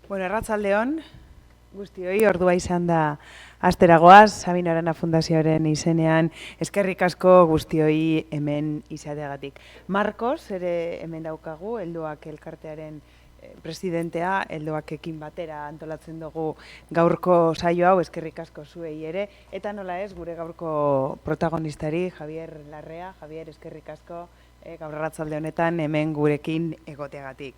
Bueno, arratsaldeon, guztioi ordua izan da asteragoaz, Sabino Arana Fundazioaren izenean, eskerrik asko guztioi hemen izateagatik. Marcos ere hemen daukagu, helduak elkartearen presidentea, helduakekin batera antolatzen dugu gaurko saio hau, eskerrik asko zuei ere, eta nola ez, gure gaurko protagonistari, Javier Larrea. Javier, eskerrik asko gaur arratsalde honetan hemen gurekin egoteagatik.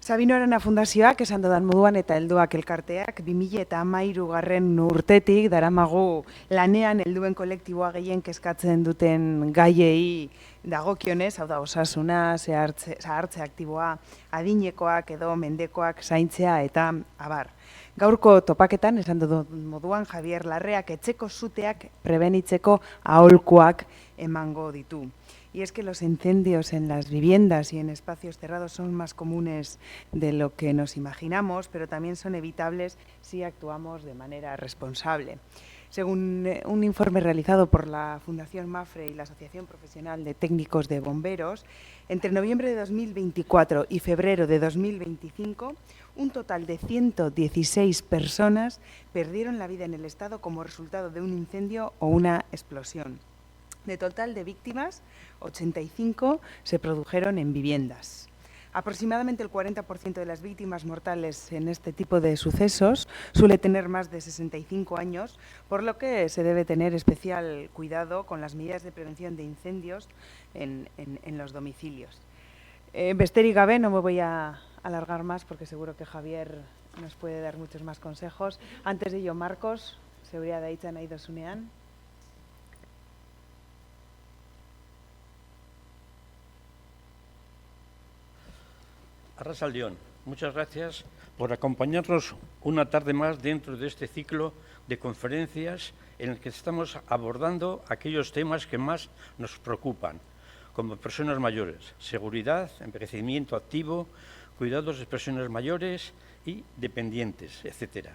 Sabino Arana Fundazioak esan dudan moduan eta helduak elkarteak 2013 urtetik daramagu lanean helduen kolektiboa gehien kezkatzen duten gaiei dagokionez, hau da osasuna, zahartze aktiboa, adinekoak edo mendekoak zaintzea eta abar. Gaurko topaketan esan duen moduan Javier Larreak etxeko suteak prebenitzeko aholkuak emango ditu. Y es que los incendios en las viviendas y en espacios cerrados son más comunes de lo que nos imaginamos, pero también son evitables si actuamos de manera responsable. Según un informe realizado por la Fundación Mafre y la Asociación Profesional de Técnicos de Bomberos, entre noviembre de 2024 y febrero de 2025, un total de 116 personas perdieron la vida en el Estado como resultado de un incendio o una explosión. De total de víctimas, 85 se produjeron en viviendas. Aproximadamente el 40% de las víctimas mortales en este tipo de sucesos suele tener más de 65 años, por lo que se debe tener especial cuidado con las medidas de prevención de incendios en los domicilios. Besterik gabe, no me voy a alargar más porque seguro que Javier nos puede dar muchos más consejos. Antes de ello, Marcos, seguridad deitzen nahi dozunean. Arratsaldeon, muchas gracias por acompañarnos una tarde más dentro de este ciclo de conferencias en el que estamos abordando aquellos temas que más nos preocupan, como personas mayores, seguridad, envejecimiento activo, cuidados de personas mayores y dependientes, etc.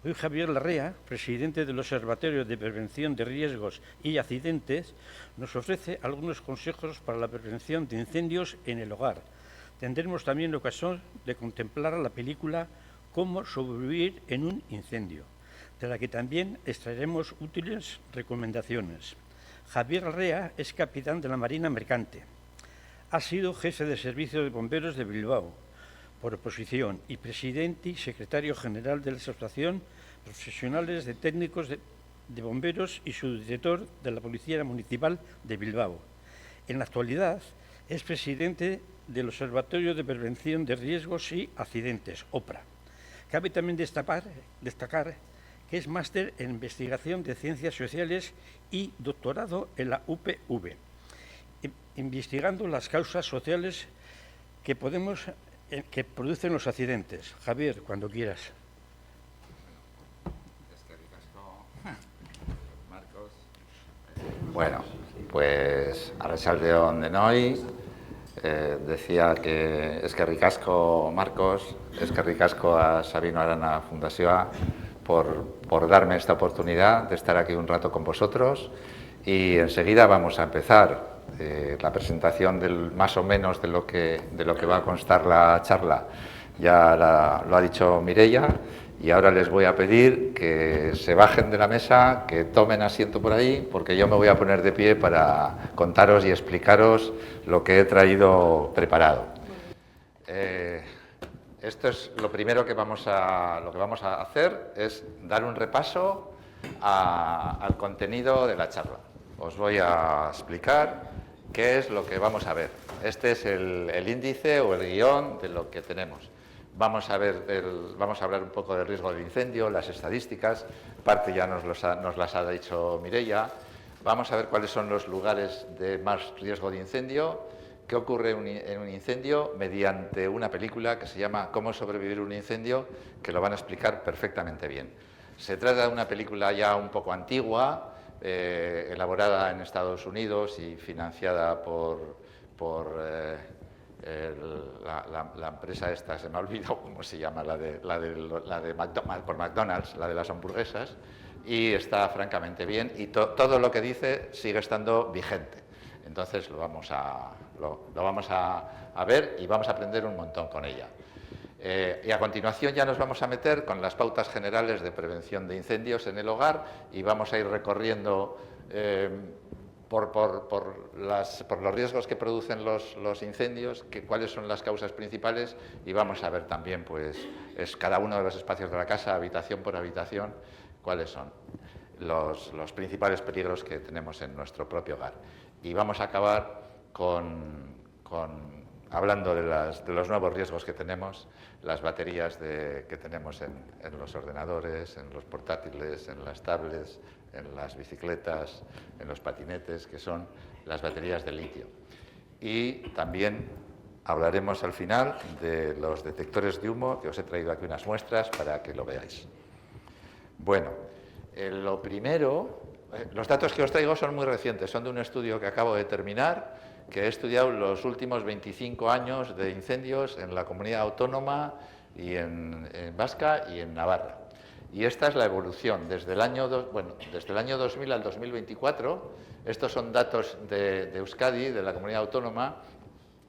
Hoy Javier Larrea, presidente del Observatorio de Prevención de Riesgos y Accidentes, nos ofrece algunos consejos para la prevención de incendios en el hogar. Tendremos también la ocasión de contemplar la película Cómo sobrevivir en un incendio, de la que también extraeremos útiles recomendaciones. Javier Larrea es capitán de la Marina Mercante. Ha sido jefe de servicio de bomberos de Bilbao, por oposición, y presidente y secretario general de la Asociación Profesionales de Técnicos de Bomberos y subdirector de la Policía Municipal de Bilbao. En la actualidad es presidente del Observatorio de Prevención de Riesgos y Accidentes, OPRA. Cabe también destacar que es máster en Investigación de Ciencias Sociales y doctorado en la UPV, investigando las causas sociales que producen los accidentes. Javier, cuando quieras. Marcos. Bueno, pues arratsaldeon denoi. Decía que eskerrik asko Marcos, eskerrik asko a Sabino Arana Fundazioa por darme esta oportunidad de estar aquí un rato con vosotros, y enseguida vamos a empezar la presentación más o menos de lo que va a constar la charla. Ya lo ha dicho Mireia, y ahora les voy a pedir que se bajen de la mesa, que tomen asiento por ahí, porque yo me voy a poner de pie para contaros y explicaros lo que he traído preparado. Esto es lo primero que vamos a hacer, es dar un repaso al contenido de la charla. Os voy a explicar qué es lo que vamos a ver. Este es el índice o el guión de lo que tenemos. Vamos a hablar un poco del riesgo de incendio, las estadísticas, parte ya nos las ha dicho Mireia. Vamos a ver cuáles son los lugares de más riesgo de incendio, qué ocurre en un incendio, mediante una película que se llama Cómo sobrevivir un incendio, que lo van a explicar perfectamente bien. Se trata de una película ya un poco antigua, elaborada en Estados Unidos y financiada por la empresa esta, se me ha olvidado cómo se llama, por McDonald's, la de las hamburguesas, y está francamente bien, y todo lo que dice sigue estando vigente. Entonces lo vamos a ver y vamos a aprender un montón con ella. Y a continuación ya nos vamos a meter con las pautas generales de prevención de incendios en el hogar y vamos a ir recorriendo por los riesgos que producen los incendios, cuáles son las causas principales, y vamos a ver también pues, cada uno de los espacios de la casa, habitación por habitación, cuáles son los principales peligros que tenemos en nuestro propio hogar. Y vamos a acabar hablando de los nuevos riesgos que tenemos, las baterías que tenemos en los ordenadores, en los portátiles, en las tablets, en las bicicletas, en los patinetes, que son las baterías de litio. Y también hablaremos al final de los detectores de humo, que os he traído aquí unas muestras para que lo veáis. Bueno, lo primero, los datos que os traigo son muy recientes, son de un estudio que acabo de terminar, que he estudiado los últimos 25 años de incendios en la comunidad autónoma y en vasca y en Navarra. Y esta es la evolución desde el año 2000 al 2024. Estos son datos de Euskadi, de la comunidad autónoma,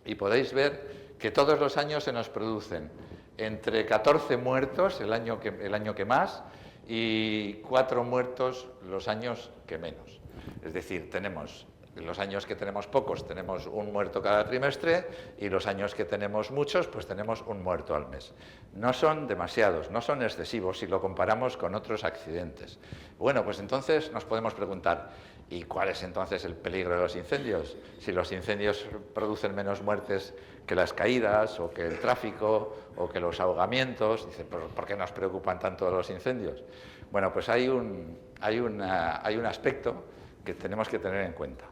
y podéis ver que todos los años se nos producen entre 14 muertos el año que más y 4 muertos los años que menos. Es decir, tenemos los años que tenemos pocos, tenemos un muerto cada trimestre, y los años que tenemos muchos, pues tenemos un muerto al mes. No son demasiados, no son excesivos si lo comparamos con otros accidentes. Bueno, pues entonces nos podemos preguntar, ¿y cuál es entonces el peligro de los incendios? Si los incendios producen menos muertes que las caídas, o que el tráfico, o que los ahogamientos. Dice, ¿por qué nos preocupan tanto los incendios? Bueno, pues hay un aspecto que tenemos que tener en cuenta.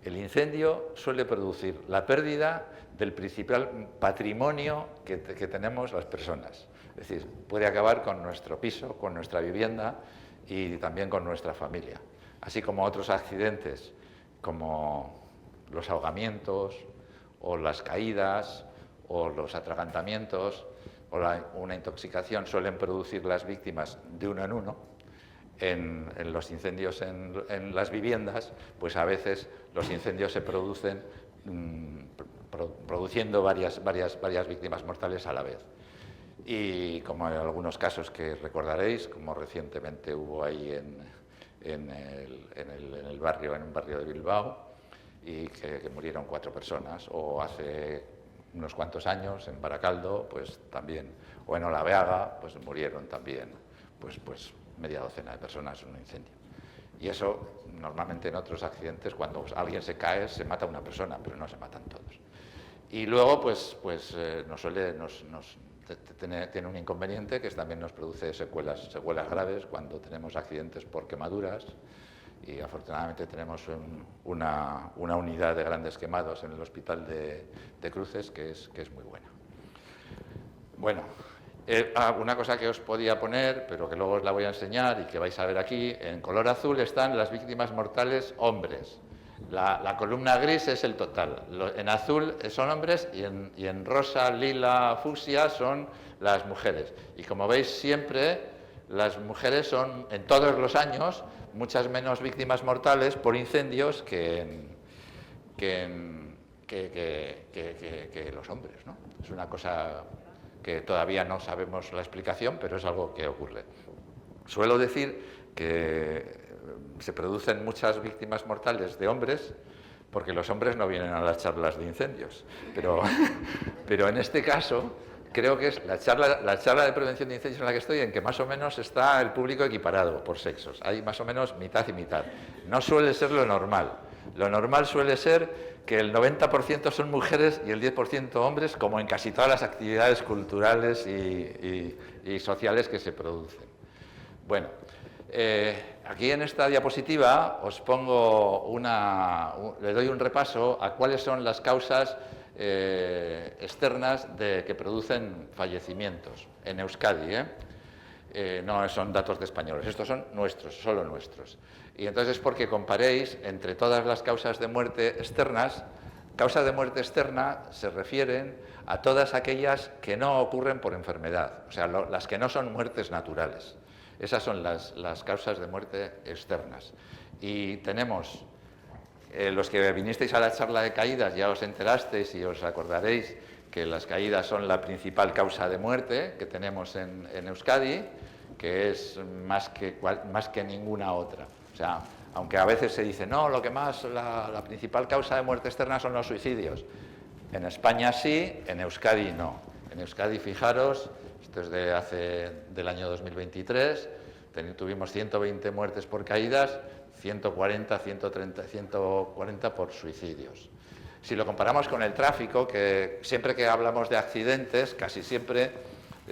El incendio suele producir la pérdida del principal patrimonio que tenemos las personas. Es decir, puede acabar con nuestro piso, con nuestra vivienda y también con nuestra familia. Así como otros accidentes, como los ahogamientos, o las caídas, o los atragantamientos, o una intoxicación, suelen producir las víctimas de uno en uno. En los incendios en las viviendas, pues a veces los incendios se producen produciendo varias víctimas mortales a la vez. Y como en algunos casos que recordaréis, como recientemente hubo ahí en un barrio de Bilbao, y que murieron 4 personas, o hace unos cuantos años en Baracaldo, pues también, o en Olaveaga, pues murieron también pues media docena de personas en un incendio. Y eso, normalmente en otros accidentes, cuando alguien se cae, se mata una persona, pero no se matan todos. Y luego, tiene un inconveniente, que también nos produce secuelas graves cuando tenemos accidentes por quemaduras, y afortunadamente tenemos una unidad de grandes quemados en el hospital de Cruces, que es muy buena. Bueno, una cosa que os podía poner, pero que luego os la voy a enseñar y que vais a ver aquí, en color azul están las víctimas mortales hombres. La columna gris es el total. En azul son hombres, y en rosa, lila, fucsia son las mujeres. Y como veis, siempre las mujeres son, en todos los años, muchas menos víctimas mortales por incendios que los hombres, ¿no? Es una cosa que todavía no sabemos la explicación, pero es algo que ocurre. Suelo decir que se producen muchas víctimas mortales de hombres porque los hombres no vienen a las charlas de incendios, pero en este caso creo que es la charla de prevención de incendios en la que estoy, en que más o menos está el público equiparado por sexos. Hay más o menos mitad y mitad. No suele ser lo normal. Lo normal suele ser que el 90% son mujeres y el 10% hombres, como en casi todas las actividades culturales y sociales que se producen. Bueno, aquí en esta diapositiva os pongo le doy un repaso a cuáles son las causas externas que producen fallecimientos en Euskadi. No son datos de españoles, estos son nuestros, solo nuestros. Y entonces es porque comparéis entre todas las causas de muerte externas. Causas de muerte externa se refieren a todas aquellas que no ocurren por enfermedad, o sea, las que no son muertes naturales. Esas son las causas de muerte externas. Y tenemos, los que vinisteis a la charla de caídas, ya os enterasteis y os acordaréis que las caídas son la principal causa de muerte que tenemos en Euskadi, que es más que ninguna otra. O sea, aunque a veces se dice, no, lo que más, la principal causa de muerte externa son los suicidios. En España sí, en Euskadi no. En Euskadi, fijaros, esto es del año 2023, tuvimos 120 muertes por caídas, 140 por suicidios. Si lo comparamos con el tráfico, que siempre que hablamos de accidentes, casi siempre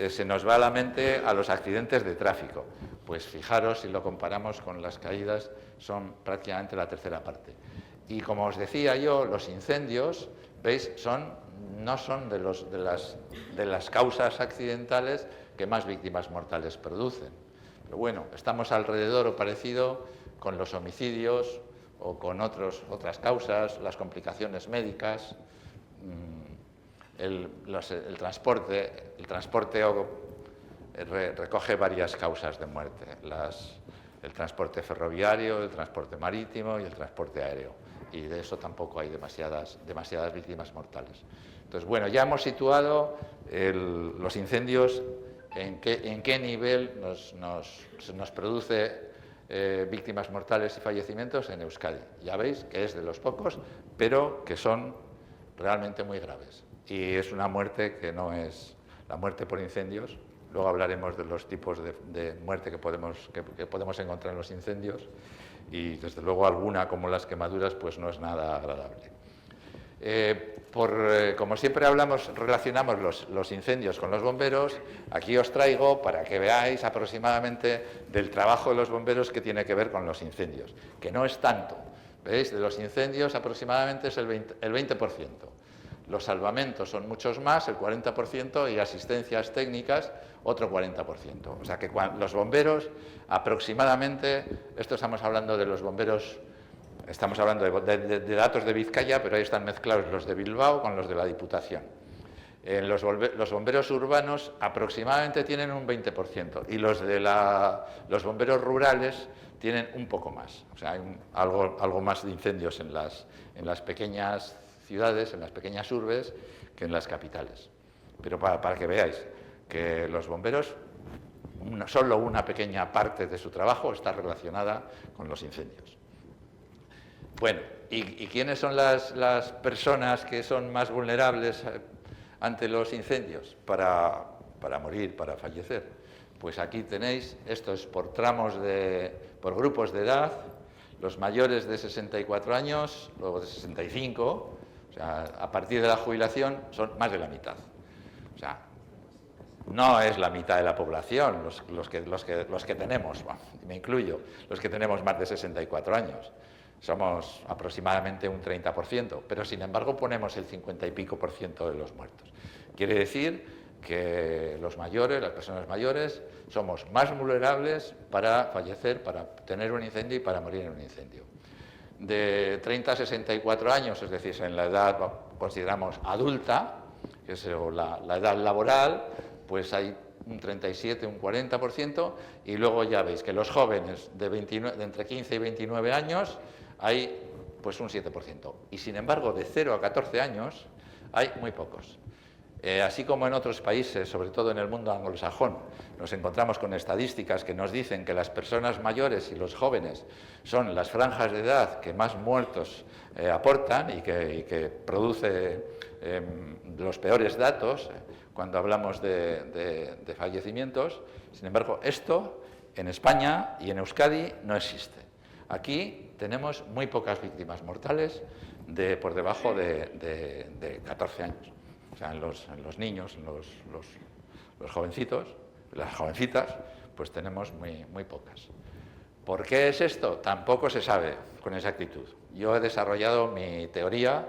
se nos va a la mente a los accidentes de tráfico. Pues fijaros, si lo comparamos con las caídas, son prácticamente la tercera parte. Y como os decía yo, los incendios, ¿veis?, no son de las causas accidentales que más víctimas mortales producen. Pero bueno, estamos alrededor o parecido con los homicidios o con otras causas, las complicaciones médicas, el transporte recoge varias causas de muerte, el transporte ferroviario, el transporte marítimo y el transporte aéreo, y de eso tampoco hay demasiadas víctimas mortales. Entonces, bueno, ya hemos situado los incendios, en qué nivel nos produce víctimas mortales y fallecimientos en Euskadi. Ya veis que es de los pocos, pero que son realmente muy graves. Y es una muerte que no es la muerte por incendios. Luego hablaremos de los tipos de muerte que podemos encontrar en los incendios, y desde luego alguna, como las quemaduras, pues no es nada agradable. Como siempre relacionamos los incendios con los bomberos, aquí os traigo para que veáis aproximadamente del trabajo de los bomberos que tiene que ver con los incendios, que no es tanto. ¿Veis? De los incendios aproximadamente es el 20%. Los salvamentos son muchos más, el 40%, y asistencias técnicas, otro 40%. O sea que los bomberos aproximadamente, esto estamos hablando de los bomberos, estamos hablando de datos de Vizcaya, pero ahí están mezclados los de Bilbao con los de la Diputación. Los bomberos urbanos aproximadamente tienen un 20%, y los bomberos rurales tienen un poco más. O sea, hay algo más de incendios en las pequeñas ciudades, en las pequeñas urbes, que en las capitales. Pero para que veáis que los bomberos, solo una pequeña parte de su trabajo está relacionada con los incendios. Bueno, ¿y quiénes son las personas que son más vulnerables ante los incendios para morir, para fallecer? Pues aquí tenéis, esto es por por grupos de edad, los mayores de 64 años, luego de 65, o sea, a partir de la jubilación son más de la mitad. O sea, no es la mitad de la población los que tenemos, bueno, me incluyo, los que tenemos más de 64 años. Somos aproximadamente un 30%, pero sin embargo ponemos el 50 y pico % de los muertos. Quiere decir que los mayores, las personas mayores, somos más vulnerables para fallecer, para tener un incendio y para morir en un incendio. De 30 a 64 años, es decir, en la edad consideramos adulta, que es la edad laboral, pues hay un 37, un 40%, y luego ya veis que los jóvenes de entre 15 y 29 años hay pues un 7%, y sin embargo de 0 a 14 años hay muy pocos. Así como en otros países, sobre todo en el mundo anglosajón, nos encontramos con estadísticas que nos dicen que las personas mayores y los jóvenes son las franjas de edad que más muertos aportan y que produce los peores datos cuando hablamos de fallecimientos. Sin embargo, esto en España y en Euskadi no existe. Aquí tenemos muy pocas víctimas mortales por debajo de 14 años. O sea, en los niños, en los jovencitos, las jovencitas, pues tenemos muy pocas. ¿Por qué es esto? Tampoco se sabe con exactitud. Yo he desarrollado mi teoría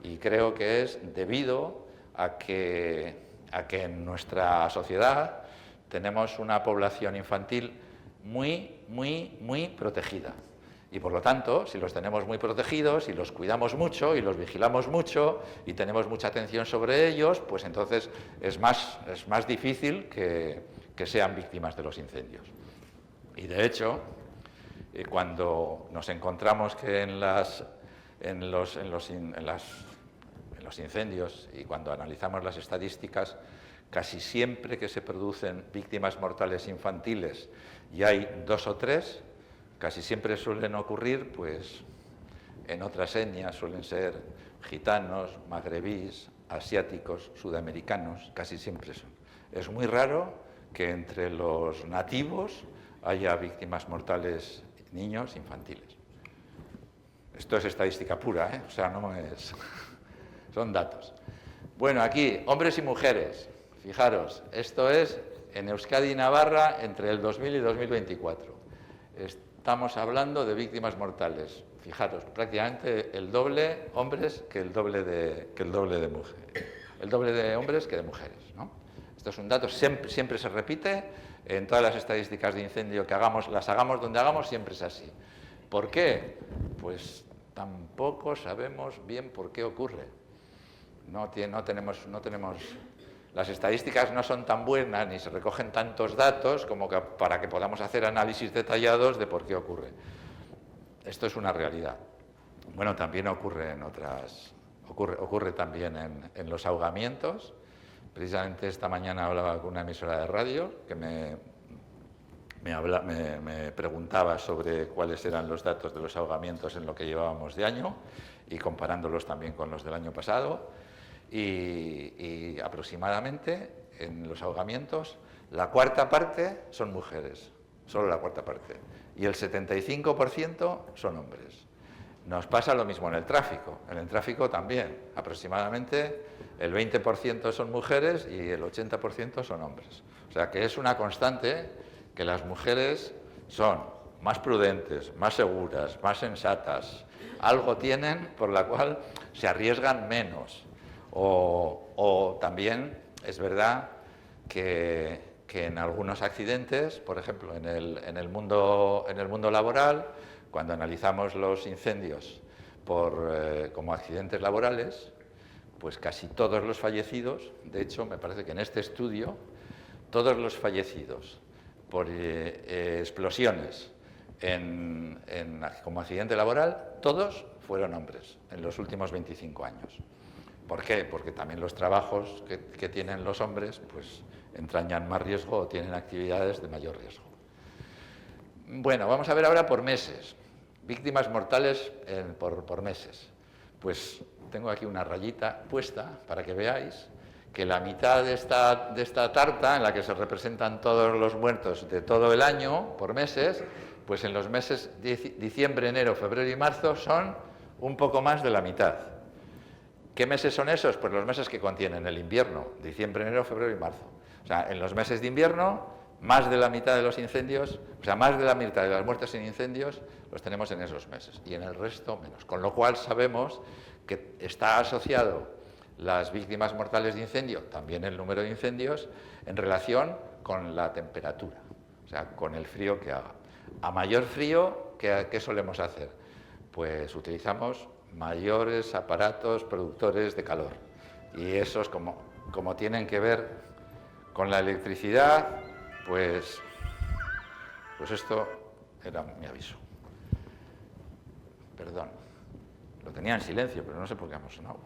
y creo que es debido a que en nuestra sociedad tenemos una población infantil muy protegida. Y por lo tanto, si los tenemos muy protegidos y los cuidamos mucho y los vigilamos mucho y tenemos mucha atención sobre ellos, pues entonces es más difícil que sean víctimas de los incendios. Y de hecho, cuando nos encontramos que en las los incendios y cuando analizamos las estadísticas, casi siempre que se producen víctimas mortales infantiles y hay 2 o 3, casi siempre suelen ocurrir pues, en otras etnias, suelen ser gitanos, magrebíes, asiáticos, sudamericanos, casi siempre son. Es muy raro que entre los nativos haya víctimas mortales niños infantiles. Esto es estadística pura, ¿eh? O sea, no es... son datos. Bueno, aquí, hombres y mujeres. Fijaros, esto es en Euskadi y Navarra entre el 2000 y 2024. Estamos hablando de víctimas mortales. Fijaros, prácticamente el doble hombres que el doble de mujeres. El doble de hombres que de mujeres, ¿no? Esto es un dato, siempre se repite en todas las estadísticas de incendio que hagamos, las hagamos donde hagamos, siempre es así. ¿Por qué? Pues tampoco sabemos bien por qué ocurre. No tenemos, las estadísticas no son tan buenas ni se recogen tantos datos como para que podamos hacer análisis detallados de por qué ocurre. Esto es una realidad. Bueno, también ocurre en otras, ocurre también en los ahogamientos. Precisamente esta mañana hablaba con una emisora de radio que me preguntaba sobre cuáles eran los datos de los ahogamientos en lo que llevábamos de año y comparándolos también con los del año pasado. Y aproximadamente en los ahogamientos la cuarta parte son mujeres, solo la cuarta parte, y el 75% son hombres. Nos pasa lo mismo en el tráfico también, aproximadamente el 20% son mujeres y el 80% son hombres. O sea que es una constante que las mujeres son más prudentes, más seguras, más sensatas, algo tienen por la cual se arriesgan menos. O también es verdad que en algunos accidentes, por ejemplo, en el mundo laboral, cuando analizamos los incendios como accidentes laborales, pues casi todos los fallecidos, de hecho, me parece que en este estudio, todos los fallecidos por explosiones como accidente laboral, todos fueron hombres en los últimos 25 años. ¿Por qué? Porque también los trabajos que tienen los hombres pues, entrañan más riesgo o tienen actividades de mayor riesgo. Bueno, vamos a ver ahora por meses. Víctimas mortales por meses. Pues tengo aquí una rayita puesta para que veáis que la mitad de esta tarta, en la que se representan todos los muertos de todo el año por meses, pues en los meses diciembre, enero, febrero y marzo son un poco más de la mitad. ¿Qué meses son esos? Pues los meses que contienen el invierno, diciembre, enero, febrero y marzo. O sea, en los meses de invierno, más de la mitad de los incendios, o sea, más de la mitad de las muertes en incendios los tenemos en esos meses y en el resto menos. Con lo cual sabemos que está asociado las víctimas mortales de incendio, también el número de incendios, en relación con la temperatura, o sea, con el frío que haga. A mayor frío, ¿qué solemos hacer? Pues utilizamos mayores aparatos productores de calor. Y esos, como tienen que ver con la electricidad, pues esto era mi aviso. Perdón, lo tenía en silencio, pero no sé por qué hemos sonado.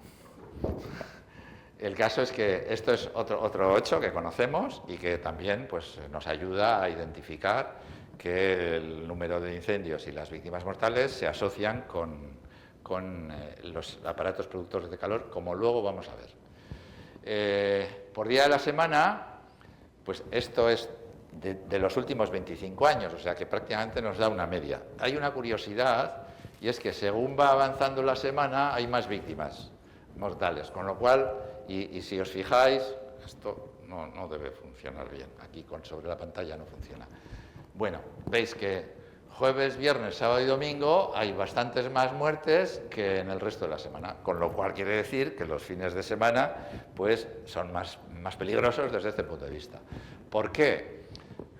El caso es que esto es otro hecho que conocemos y que también pues, nos ayuda a identificar que el número de incendios y las víctimas mortales se asocian con los aparatos productores de calor, como luego vamos a ver. Por día de la semana, pues esto es de los últimos 25 años, o sea que prácticamente nos da una media. Hay una curiosidad, y es que según va avanzando la semana hay más víctimas mortales, con lo cual, y si os fijáis, esto no debe funcionar bien, aquí sobre la pantalla no funciona. Bueno, veis que jueves, viernes, sábado y domingo hay bastantes más muertes que en el resto de la semana, con lo cual quiere decir que los fines de semana pues, son más peligrosos desde este punto de vista. ¿Por qué?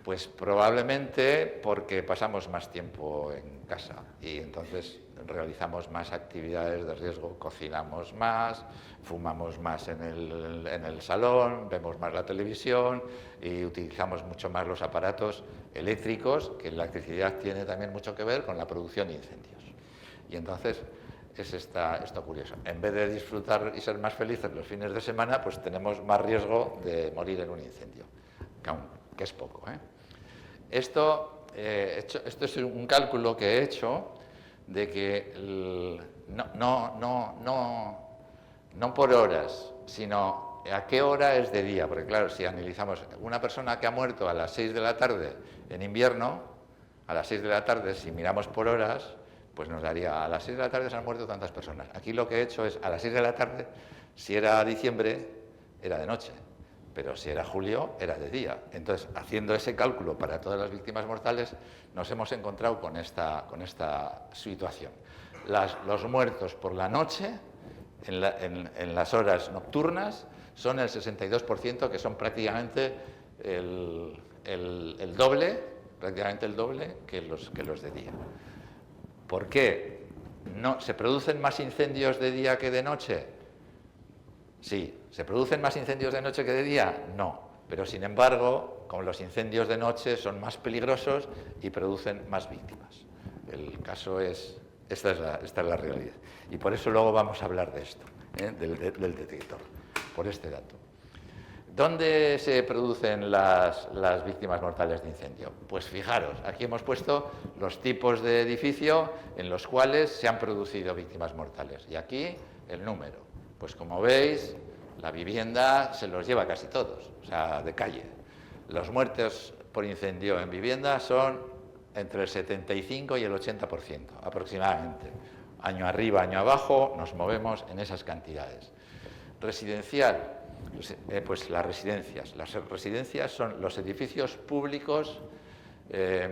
Pues probablemente porque pasamos más tiempo en casa y entonces realizamos más actividades de riesgo, cocinamos más, fumamos más en el salón, vemos más la televisión y utilizamos mucho más los aparatos eléctricos, que la electricidad tiene también mucho que ver con la producción de incendios. Y entonces es esto curioso. En vez de disfrutar y ser más felices los fines de semana, pues tenemos más riesgo de morir en un incendio, que es poco, ¿eh? Esto es un cálculo que he hecho de que no por horas, sino a qué hora es de día. Porque claro, si analizamos una persona que ha muerto a las 6 de la tarde en invierno, a las 6 de la tarde, si miramos por horas, pues nos daría, a las 6 de la tarde se han muerto tantas personas. Aquí lo que he hecho es, a las 6 de la tarde, si era diciembre, era de noche, pero si era julio, era de día. Entonces, haciendo ese cálculo para todas las víctimas mortales, nos hemos encontrado con esta situación. Los muertos por la noche, en las horas nocturnas, son el 62%, que son prácticamente el doble, que los de día. ¿Por qué? ¿Se producen más incendios de día que de noche? Sí. ¿Se producen más incendios de noche que de día? No. Pero, sin embargo, como los incendios de noche son más peligrosos y producen más víctimas. El caso es, esta es la realidad. Y por eso luego vamos a hablar de esto, del detector, por este dato. ¿Dónde se producen las víctimas mortales de incendio? Pues fijaros, aquí hemos puesto los tipos de edificio en los cuales se han producido víctimas mortales. Y aquí el número. Pues como veis, la vivienda se los lleva casi todos, o sea, de calle. Los muertos por incendio en vivienda son entre el 75 y el 80% aproximadamente. Año arriba, año abajo, nos movemos en esas cantidades. Residencial. Pues las residencias. Las residencias son los edificios públicos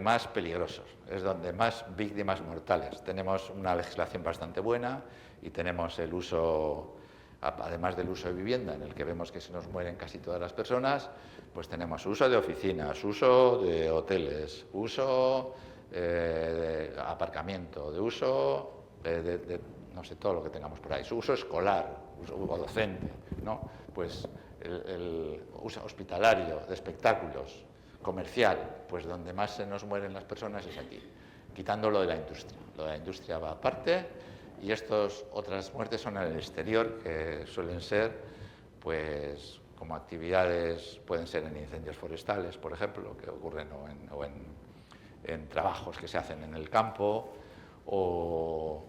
más peligrosos, es donde más víctimas mortales. Tenemos una legislación bastante buena y tenemos el uso, además del uso de vivienda, en el que vemos que se nos mueren casi todas las personas, pues tenemos uso de oficinas, uso de hoteles, uso de aparcamiento, de uso de no sé, todo lo que tengamos por ahí, su uso escolar, uso docente, ¿no? Pues el uso hospitalario, de espectáculos, comercial, pues donde más se nos mueren las personas es aquí, quitando lo de la industria. Lo de la industria va aparte y otras muertes son en el exterior, que suelen ser, pues, como actividades, pueden ser en incendios forestales, por ejemplo, que ocurren o en trabajos que se hacen en el campo, o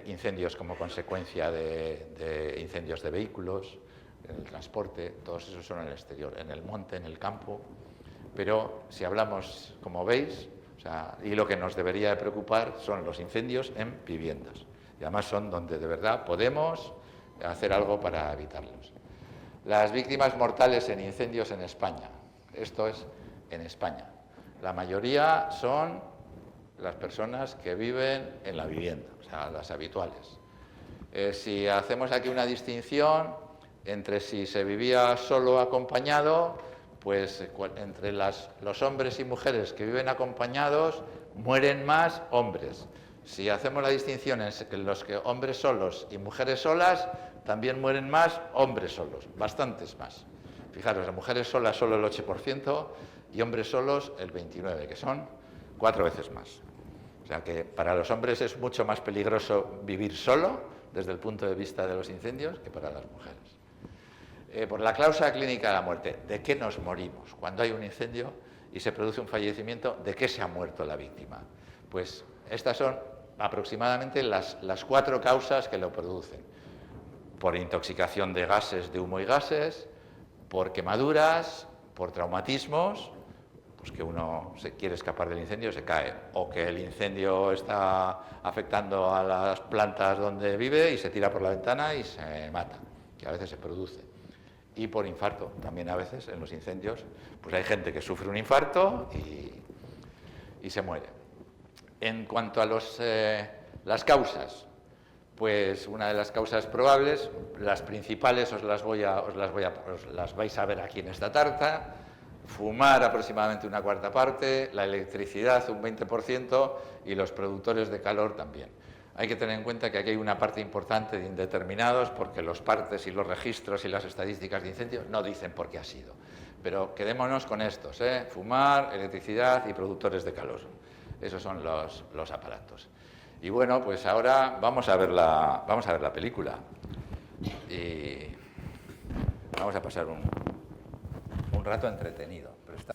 incendios como consecuencia de incendios de vehículos, en el transporte. Todos esos son en el exterior, en el monte, en el campo. Pero si hablamos, como veis, y lo que nos debería de preocupar son los incendios en viviendas. Y además son donde de verdad podemos hacer algo para evitarlos. Las víctimas mortales en incendios en España. Esto es en España. La mayoría son las personas que viven en la vivienda, o sea, las habituales. Si hacemos aquí una distinción entre si se vivía solo o acompañado, pues entre los hombres y mujeres que viven acompañados, mueren más hombres. Si hacemos la distinción en los que hombres solos y mujeres solas, también mueren más hombres solos, bastantes más. Fijaros, las mujeres solas solo el 8% y hombres solos el 29%, que son 4 veces más. O sea que para los hombres es mucho más peligroso vivir solo, desde el punto de vista de los incendios, que para las mujeres. Por la cláusula clínica de la muerte, ¿de qué nos morimos? Cuando hay un incendio y se produce un fallecimiento, ¿de qué se ha muerto la víctima? Pues estas son aproximadamente las 4 causas que lo producen. Por intoxicación de gases, de humo y gases, por quemaduras, por traumatismos, pues que uno se quiere escapar del incendio, se cae, o que el incendio está afectando a las plantas donde vive y se tira por la ventana y se mata, que a veces se produce. Y por infarto, también a veces en los incendios, pues hay gente que sufre un infarto y se muere. En cuanto a las causas, pues una de las causas probables, las principales os las vais a ver aquí en esta tarta. Fumar aproximadamente una 1/4 parte, la electricidad un 20% y los productores de calor también. Hay que tener en cuenta que aquí hay una parte importante de indeterminados, porque los partes y los registros y las estadísticas de incendios no dicen por qué ha sido. Pero quedémonos con estos, fumar, electricidad y productores de calor. Esos son los aparatos. Y bueno, pues ahora vamos a ver la película. Y vamos a pasar un rato entretenido. Pero está...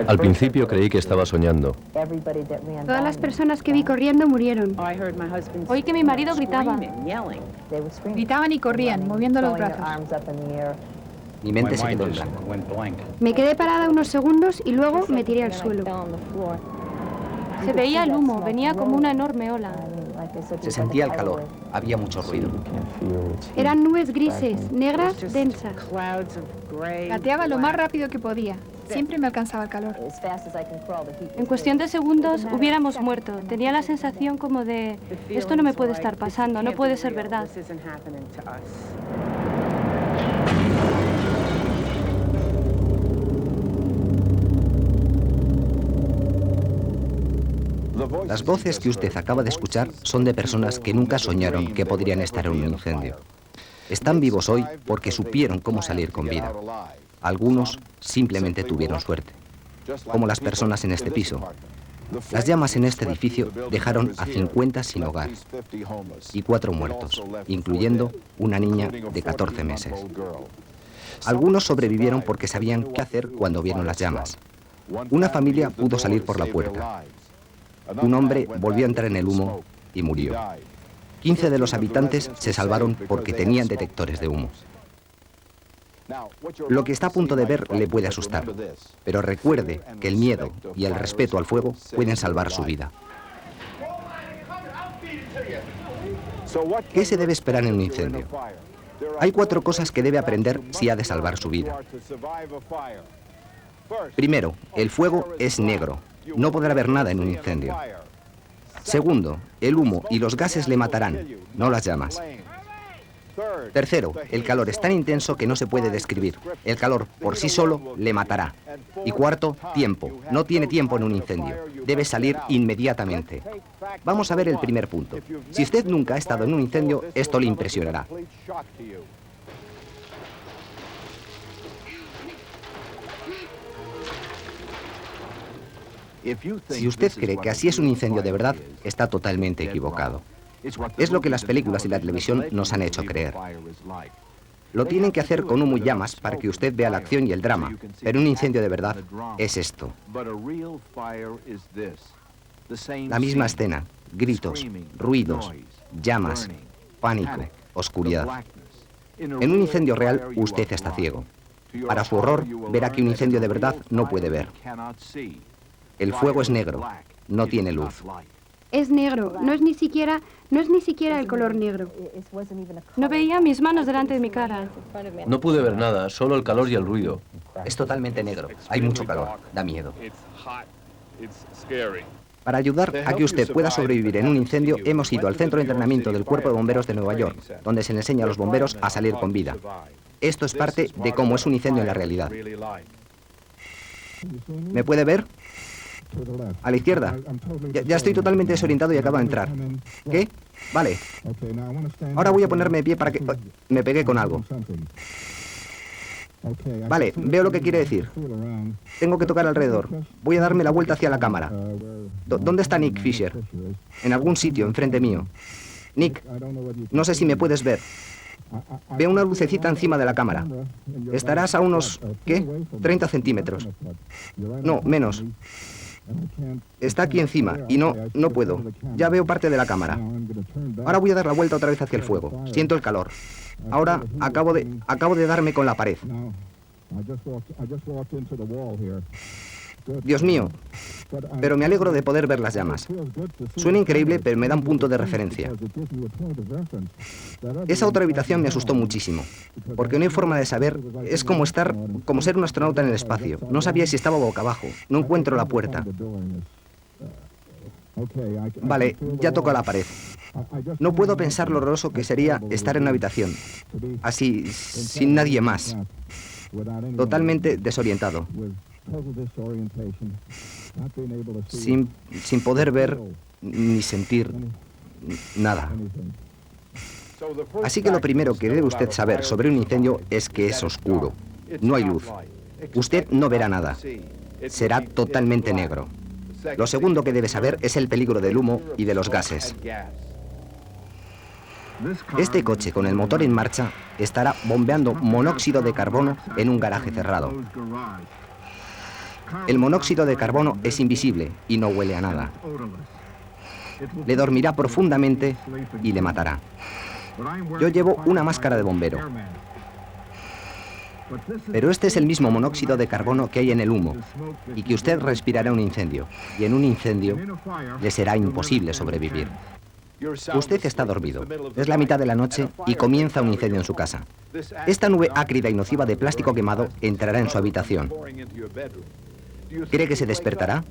Al principio creí que estaba soñando. Todas las personas que vi corriendo murieron. Oí que mi marido gritaba. Gritaban y corrían, moviendo los brazos. Mi mente se quedó en blanco. Me quedé parada unos segundos y luego me tiré al suelo. Se veía el humo, venía como una enorme ola. Se sentía el calor, había mucho ruido. Eran nubes grises, negras, densas. Gateaba lo más rápido que podía. Siempre me alcanzaba el calor. En cuestión de segundos hubiéramos muerto. Tenía la sensación como de, esto no me puede estar pasando, no puede ser verdad. Las voces que usted acaba de escuchar son de personas que nunca soñaron que podrían estar en un incendio. Están vivos hoy porque supieron cómo salir con vida. Algunos simplemente tuvieron suerte, como las personas en este piso. Las llamas en este edificio dejaron a 50 sin hogar y 4 muertos, incluyendo una niña de 14 meses. Algunos sobrevivieron porque sabían qué hacer cuando vieron las llamas. Una familia pudo salir por la puerta. Un hombre volvió a entrar en el humo y murió. 15 de los habitantes se salvaron porque tenían detectores de humo. Lo que está a punto de ver le puede asustar, pero recuerde que el miedo y el respeto al fuego pueden salvar su vida. ¿Qué se debe esperar en un incendio? Hay 4 cosas que debe aprender si ha de salvar su vida. Primero, el fuego es negro. No podrá ver nada en un incendio. Segundo, el humo y los gases le matarán, no las llamas. Tercero, el calor es tan intenso que no se puede describir. El calor por sí solo le matará. Y cuarto, tiempo. No tiene tiempo en un incendio. Debe salir inmediatamente. Vamos a ver el primer punto. Si usted nunca ha estado en un incendio, esto le impresionará. Si usted cree que así es un incendio de verdad, está totalmente equivocado. Es lo que las películas y la televisión nos han hecho creer. Lo tienen que hacer con humo y llamas para que usted vea la acción y el drama, pero un incendio de verdad es esto. La misma escena, gritos, ruidos, llamas, pánico, oscuridad. En un incendio real, usted está ciego. Para su horror, verá que un incendio de verdad no puede ver. El fuego es negro, no tiene luz. Es negro, no es ni siquiera el color negro. No veía mis manos delante de mi cara. No pude ver nada, solo el calor y el ruido. Es totalmente negro, hay mucho calor, da miedo. Para ayudar a que usted pueda sobrevivir en un incendio, hemos ido al centro de entrenamiento del Cuerpo de Bomberos de Nueva York, donde se le enseña a los bomberos a salir con vida. Esto es parte de cómo es un incendio en la realidad. ¿Me puede ver? A la izquierda. Ya estoy totalmente desorientado y acabo de entrar. ¿Qué? Vale. Ahora voy a ponerme de pie para que... Me pegué con algo. Vale, veo lo que quiere decir. Tengo que tocar alrededor. Voy a darme la vuelta hacia la cámara. ¿Dónde está Nick Fisher? En algún sitio, enfrente mío. Nick, no sé si me puedes ver. Veo una lucecita encima de la cámara. Estarás a unos... ¿qué? 30 centímetros. No, menos. Está aquí encima y no puedo. Ya veo parte de la cámara. Ahora voy a dar la vuelta otra vez hacia el fuego. Siento el calor. Ahora acabo de darme con la pared. Dios mío, pero me alegro de poder ver las llamas. Suena increíble, pero me da un punto de referencia. Esa otra habitación me asustó muchísimo, porque no hay forma de saber, es como ser un astronauta en el espacio. No sabía si estaba boca abajo, no encuentro la puerta. Vale, ya toco la pared. No puedo pensar lo horroroso que sería estar en una habitación, así, sin nadie más, totalmente desorientado, sin poder ver ni sentir nada. Así que lo primero que debe usted saber sobre un incendio es que es oscuro, no hay luz. Usted no verá nada, será totalmente negro. Lo segundo que debe saber es el peligro del humo y de los gases. Este coche con el motor en marcha estará bombeando monóxido de carbono en un garaje cerrado. El monóxido de carbono es invisible y no huele a nada. Le dormirá profundamente y le matará. Yo llevo una máscara de bombero. Pero este es el mismo monóxido de carbono que hay en el humo y que usted respirará en un incendio. Y en un incendio le será imposible sobrevivir. Usted está dormido. Es la mitad de la noche y comienza un incendio en su casa. Esta nube ácida y nociva de plástico quemado entrará en su habitación. ¿Cree que se despertará?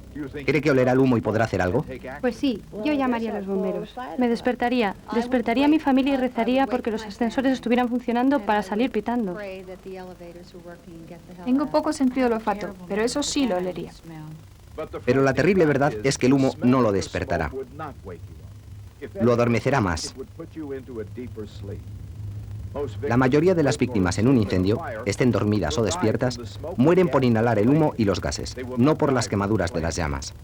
¿Cree que olerá el humo y podrá hacer algo? Pues sí, yo llamaría a los bomberos. Me despertaría a mi familia y rezaría porque los ascensores estuvieran funcionando para salir pitando. Tengo poco sentido del olfato, pero eso sí lo olería. Pero la terrible verdad es que el humo no lo despertará. Lo adormecerá más. La mayoría de las víctimas en un incendio, estén dormidas o despiertas, mueren por inhalar el humo y los gases, no por las quemaduras de las llamas.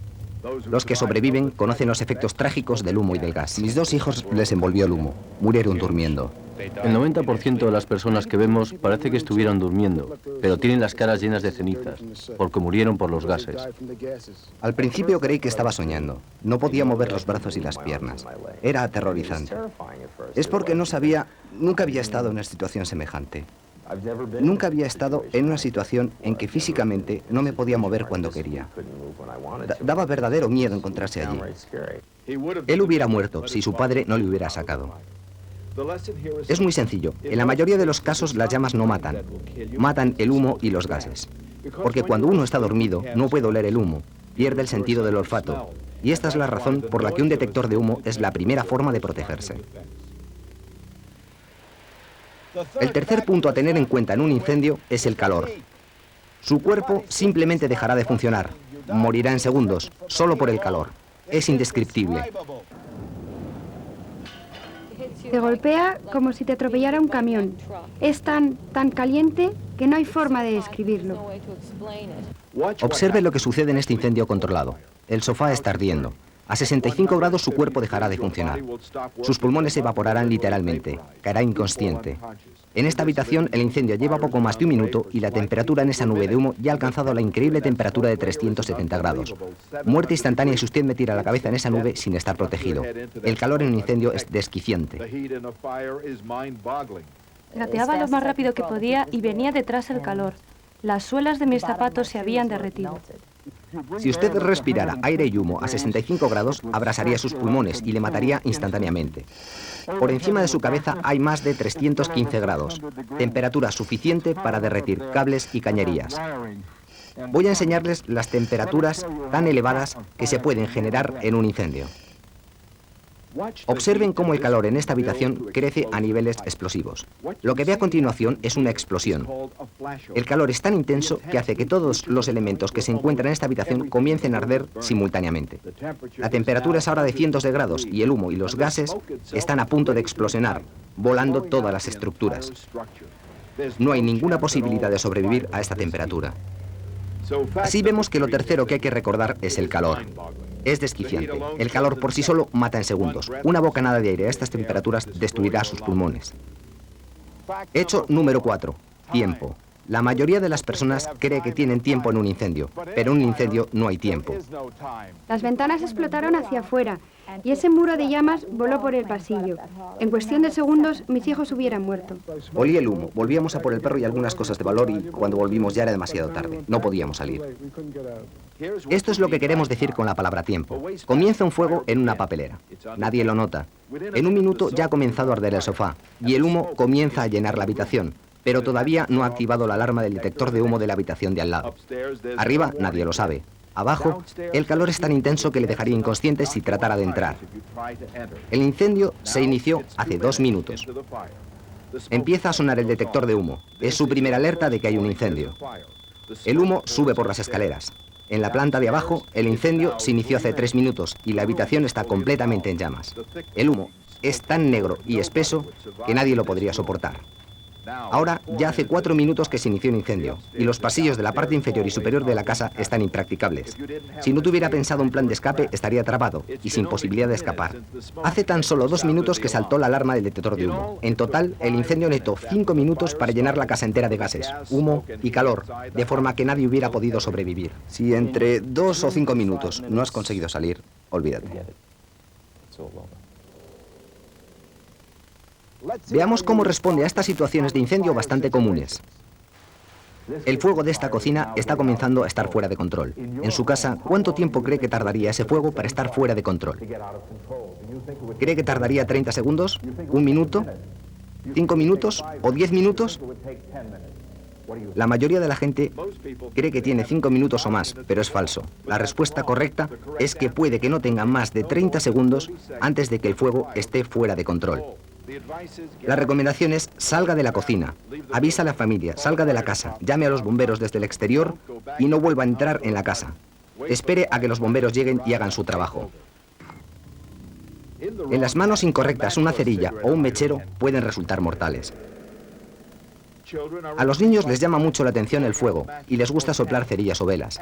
Los que sobreviven conocen los efectos trágicos del humo y del gas. Mis 2 hijos les envolvió el humo. Murieron durmiendo. El 90% de las personas que vemos parece que estuvieran durmiendo, pero tienen las caras llenas de cenizas, porque murieron por los gases. Al principio creí que estaba soñando. No podía mover los brazos y las piernas. Era aterrorizante. Es porque nunca había estado en una situación semejante. Nunca había estado en una situación en que físicamente no me podía mover cuando quería. Daba verdadero miedo encontrarse allí. Él hubiera muerto si su padre no le hubiera sacado. Es muy sencillo. En la mayoría de los casos las llamas no matan. Matan el humo y los gases. Porque cuando uno está dormido no puede oler el humo. Pierde el sentido del olfato. Y esta es la razón por la que un detector de humo es la primera forma de protegerse. El tercer punto a tener en cuenta en un incendio es el calor. Su cuerpo simplemente dejará de funcionar. Morirá en segundos, solo por el calor. Es indescriptible. Te golpea como si te atropellara un camión. Es tan caliente que no hay forma de describirlo. Observe lo que sucede en este incendio controlado. El sofá está ardiendo. A 65 grados su cuerpo dejará de funcionar. Sus pulmones se evaporarán literalmente. Caerá inconsciente. En esta habitación el incendio lleva poco más de 1 minuto y la temperatura en esa nube de humo ya ha alcanzado la increíble temperatura de 370 grados. Muerte instantánea si usted me tira la cabeza en esa nube sin estar protegido. El calor en un incendio es desquiciante. Gateaba lo más rápido que podía y venía detrás el calor. Las suelas de mis zapatos se habían derretido. Si usted respirara aire y humo a 65 grados, abrasaría sus pulmones y le mataría instantáneamente. Por encima de su cabeza hay más de 315 grados, temperatura suficiente para derretir cables y cañerías. Voy a enseñarles las temperaturas tan elevadas que se pueden generar en un incendio. Observen cómo el calor en esta habitación crece a niveles explosivos. Lo que ve a continuación es una explosión. El calor es tan intenso que hace que todos los elementos que se encuentran en esta habitación comiencen a arder simultáneamente. La temperatura es ahora de cientos de grados y el humo y los gases están a punto de explosionar, volando todas las estructuras. No hay ninguna posibilidad de sobrevivir a esta temperatura. Así vemos que lo tercero que hay que recordar es el calor. Es desquiciante. El calor por sí solo mata en segundos. Una bocanada de aire a estas temperaturas destruirá sus pulmones. Hecho número 4. Tiempo. La mayoría de las personas cree que tienen tiempo en un incendio, pero en un incendio no hay tiempo. Las ventanas explotaron hacia afuera y ese muro de llamas voló por el pasillo. En cuestión de segundos, mis hijos hubieran muerto. Olí el humo, volvíamos a por el perro y algunas cosas de valor y cuando volvimos ya era demasiado tarde. No podíamos salir. Esto es lo que queremos decir con la palabra tiempo. Comienza un fuego en una papelera. Nadie lo nota. En 1 minuto ya ha comenzado a arder el sofá y el humo comienza a llenar la habitación. Pero todavía no ha activado la alarma del detector de humo de la habitación de al lado. Arriba nadie lo sabe. Abajo, el calor es tan intenso que le dejaría inconsciente si tratara de entrar. El incendio se inició hace 2 minutos. Empieza a sonar el detector de humo. Es su primera alerta de que hay un incendio. El humo sube por las escaleras. En la planta de abajo, el incendio se inició hace 3 minutos y la habitación está completamente en llamas. El humo es tan negro y espeso que nadie lo podría soportar. Ahora ya hace 4 minutos que se inició un incendio y los pasillos de la parte inferior y superior de la casa están impracticables. Si no tuviera pensado un plan de escape, estaría atrapado y sin posibilidad de escapar. Hace tan solo 2 minutos que saltó la alarma del detector de humo. En total, el incendio necesitó 5 minutos para llenar la casa entera de gases, humo y calor, de forma que nadie hubiera podido sobrevivir. Si entre 2 o 5 minutos no has conseguido salir, olvídate. Veamos cómo responde a estas situaciones de incendio bastante comunes. El fuego de esta cocina está comenzando a estar fuera de control. En su casa, ¿cuánto tiempo cree que tardaría ese fuego para estar fuera de control? ¿Cree que tardaría 30 segundos? ¿1 minuto? ¿5 minutos? ¿O 10 minutos? La mayoría de la gente cree que tiene 5 minutos o más, pero es falso. La respuesta correcta es que puede que no tenga más de 30 segundos antes de que el fuego esté fuera de control. La recomendación es: salga de la cocina, avisa a la familia, salga de la casa, llame a los bomberos desde el exterior y no vuelva a entrar en la casa. Espere a que los bomberos lleguen y hagan su trabajo. En las manos incorrectas, una cerilla o un mechero pueden resultar mortales. A los niños les llama mucho la atención el fuego y les gusta soplar cerillas o velas.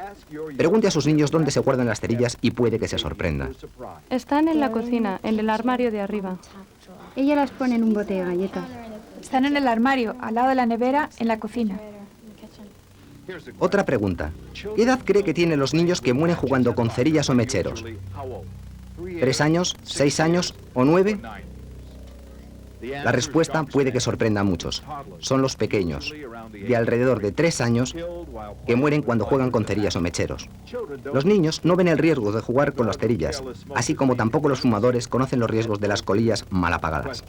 Pregunte a sus niños dónde se guardan las cerillas y puede que se sorprenda. Están en la cocina, en el armario de arriba. Ella las pone en un bote de galletas. Están en el armario, al lado de la nevera, en la cocina. Otra pregunta. ¿Qué edad cree que tienen los niños que mueren jugando con cerillas o mecheros? ¿3 años, 6 años o 9? La respuesta puede que sorprenda a muchos. Son los pequeños, de alrededor de 3 años, que mueren cuando juegan con cerillas o mecheros. Los niños no ven el riesgo de jugar con las cerillas, así como tampoco los fumadores conocen los riesgos de las colillas mal apagadas.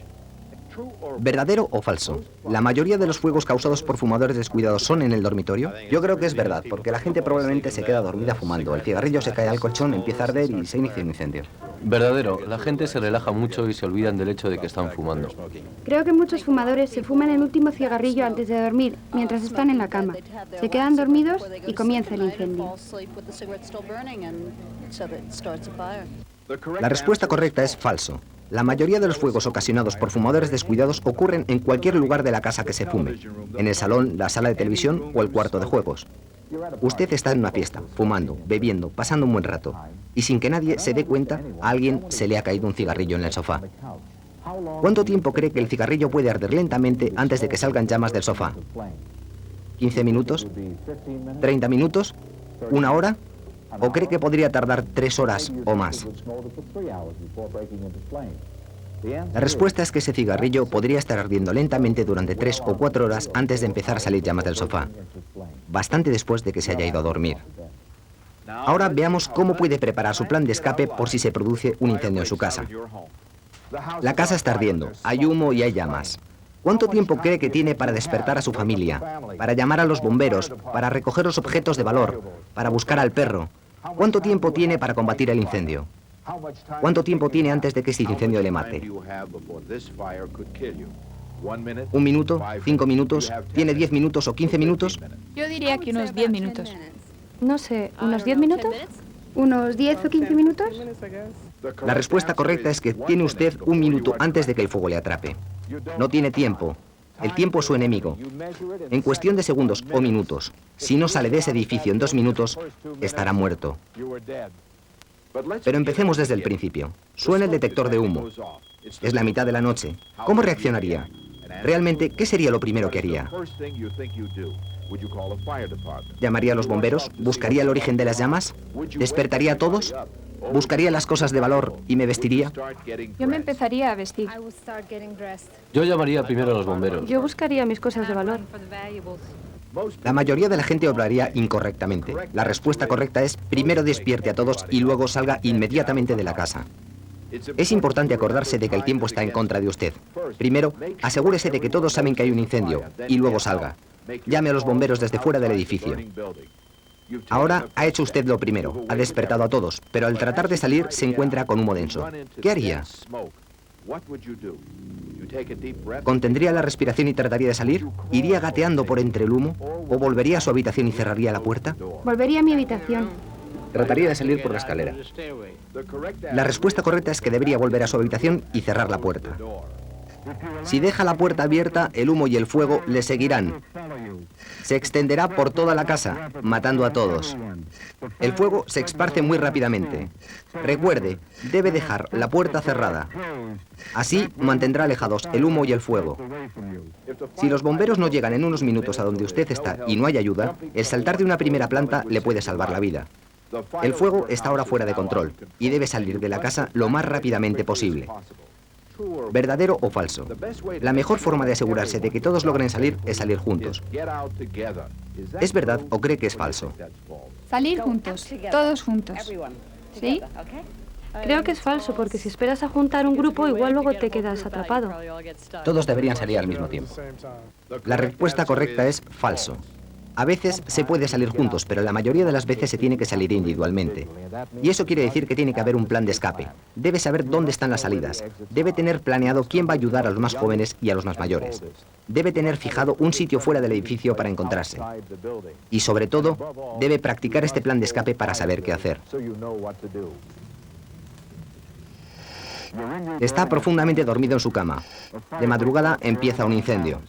¿Verdadero o falso? ¿La mayoría de los fuegos causados por fumadores descuidados son en el dormitorio? Yo creo que es verdad, porque la gente probablemente se queda dormida fumando. El cigarrillo se cae al colchón, empieza a arder y se inicia un incendio. Verdadero, la gente se relaja mucho y se olvidan del hecho de que están fumando. Creo que muchos fumadores se fuman el último cigarrillo antes de dormir, mientras están en la cama. Se quedan dormidos y comienza el incendio. La respuesta correcta es falso. La mayoría de los fuegos ocasionados por fumadores descuidados ocurren en cualquier lugar de la casa que se fume, en el salón, la sala de televisión o el cuarto de juegos. Usted está en una fiesta, fumando, bebiendo, pasando un buen rato, y sin que nadie se dé cuenta, a alguien se le ha caído un cigarrillo en el sofá. ¿Cuánto tiempo cree que el cigarrillo puede arder lentamente antes de que salgan llamas del sofá? ¿15 minutos? ¿30 minutos? ¿1 hora? ¿O cree que podría tardar 3 horas o más? La respuesta es que ese cigarrillo podría estar ardiendo lentamente durante 3 o 4 horas antes de empezar a salir llamas del sofá, bastante después de que se haya ido a dormir. Ahora veamos cómo puede preparar su plan de escape por si se produce un incendio en su casa. La casa está ardiendo, hay humo y hay llamas. ¿Cuánto tiempo cree que tiene para despertar a su familia, para llamar a los bomberos, para recoger los objetos de valor, para buscar al perro? ¿Cuánto tiempo tiene para combatir el incendio? ¿Cuánto tiempo tiene antes de que este incendio le mate? ¿1 minuto? ¿5 minutos? ¿Tiene 10 minutos o 15 minutos? Yo diría que unos 10 minutos. No sé, ¿unos 10 minutos? ¿Unos 10 o 15 minutos? La respuesta correcta es que tiene usted 1 minuto antes de que el fuego le atrape. No tiene tiempo. El tiempo es su enemigo. En cuestión de segundos o minutos, si no sale de ese edificio en 2 minutos, estará muerto. Pero empecemos desde el principio. Suena el detector de humo. Es la mitad de la noche. ¿Cómo reaccionaría? Realmente, ¿qué sería lo primero que haría? ¿Llamaría a los bomberos? ¿Buscaría el origen de las llamas? ¿Despertaría a todos? ¿Buscaría las cosas de valor y me vestiría? Yo me empezaría a vestir. Yo llamaría primero a los bomberos. Yo buscaría mis cosas de valor. La mayoría de la gente obraría incorrectamente. La respuesta correcta es: primero despierte a todos y luego salga inmediatamente de la casa. Es importante acordarse de que el tiempo está en contra de usted. Primero, asegúrese de que todos saben que hay un incendio y luego salga. Llame a los bomberos desde fuera del edificio. Ahora ha hecho usted lo primero, ha despertado a todos, pero al tratar de salir se encuentra con humo denso. ¿Qué haría? ¿Contendría la respiración y trataría de salir? ¿Iría gateando por entre el humo? ¿O volvería a su habitación y cerraría la puerta? Volvería a mi habitación. Trataría de salir por la escalera. La respuesta correcta es que debería volver a su habitación y cerrar la puerta. Si deja la puerta abierta, el humo y el fuego le seguirán. Se extenderá por toda la casa, matando a todos. El fuego se esparce muy rápidamente. Recuerde, debe dejar la puerta cerrada. Así mantendrá alejados el humo y el fuego. Si los bomberos no llegan en unos minutos a donde usted está y no hay ayuda, el saltar de una primera planta le puede salvar la vida. El fuego está ahora fuera de control y debe salir de la casa lo más rápidamente posible. ¿Verdadero o falso? La mejor forma de asegurarse de que todos logren salir es salir juntos. ¿Es verdad o cree que es falso? Salir juntos, todos juntos. ¿Sí? Creo que es falso, porque si esperas a juntar un grupo, igual luego te quedas atrapado. Todos deberían salir al mismo tiempo. La respuesta correcta es falso. A veces se puede salir juntos, pero la mayoría de las veces se tiene que salir individualmente. Y eso quiere decir que tiene que haber un plan de escape. Debe saber dónde están las salidas. Debe tener planeado quién va a ayudar a los más jóvenes y a los más mayores. Debe tener fijado un sitio fuera del edificio para encontrarse. Y sobre todo, debe practicar este plan de escape para saber qué hacer. Está profundamente dormido en su cama. De madrugada empieza un incendio.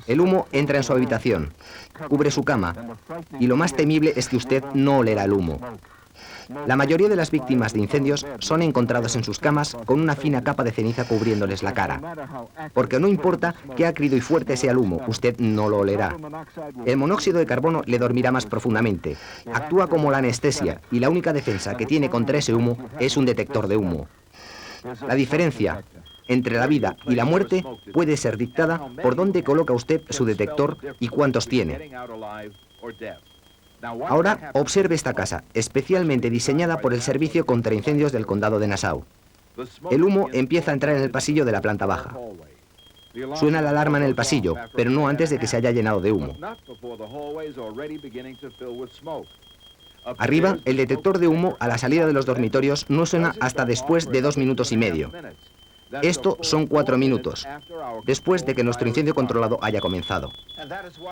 El humo entra en su habitación, cubre su cama, y lo más temible es que usted no olerá el humo. La mayoría de las víctimas de incendios son encontradas en sus camas con una fina capa de ceniza cubriéndoles la cara. Porque no importa qué ácido y fuerte sea el humo, usted no lo olerá. El monóxido de carbono le dormirá más profundamente. Actúa como la anestesia y la única defensa que tiene contra ese humo es un detector de humo. La diferencia entre la vida y la muerte puede ser dictada por dónde coloca usted su detector y cuántos tiene. Ahora observe esta casa, especialmente diseñada por el Servicio contra Incendios del Condado de Nassau. El humo empieza a entrar en el pasillo de la planta baja. Suena la alarma en el pasillo, pero no antes de que se haya llenado de humo. Arriba, el detector de humo a la salida de los dormitorios no suena hasta después de 2 minutos y medio. Esto son 4 minutos, después de que nuestro incendio controlado haya comenzado.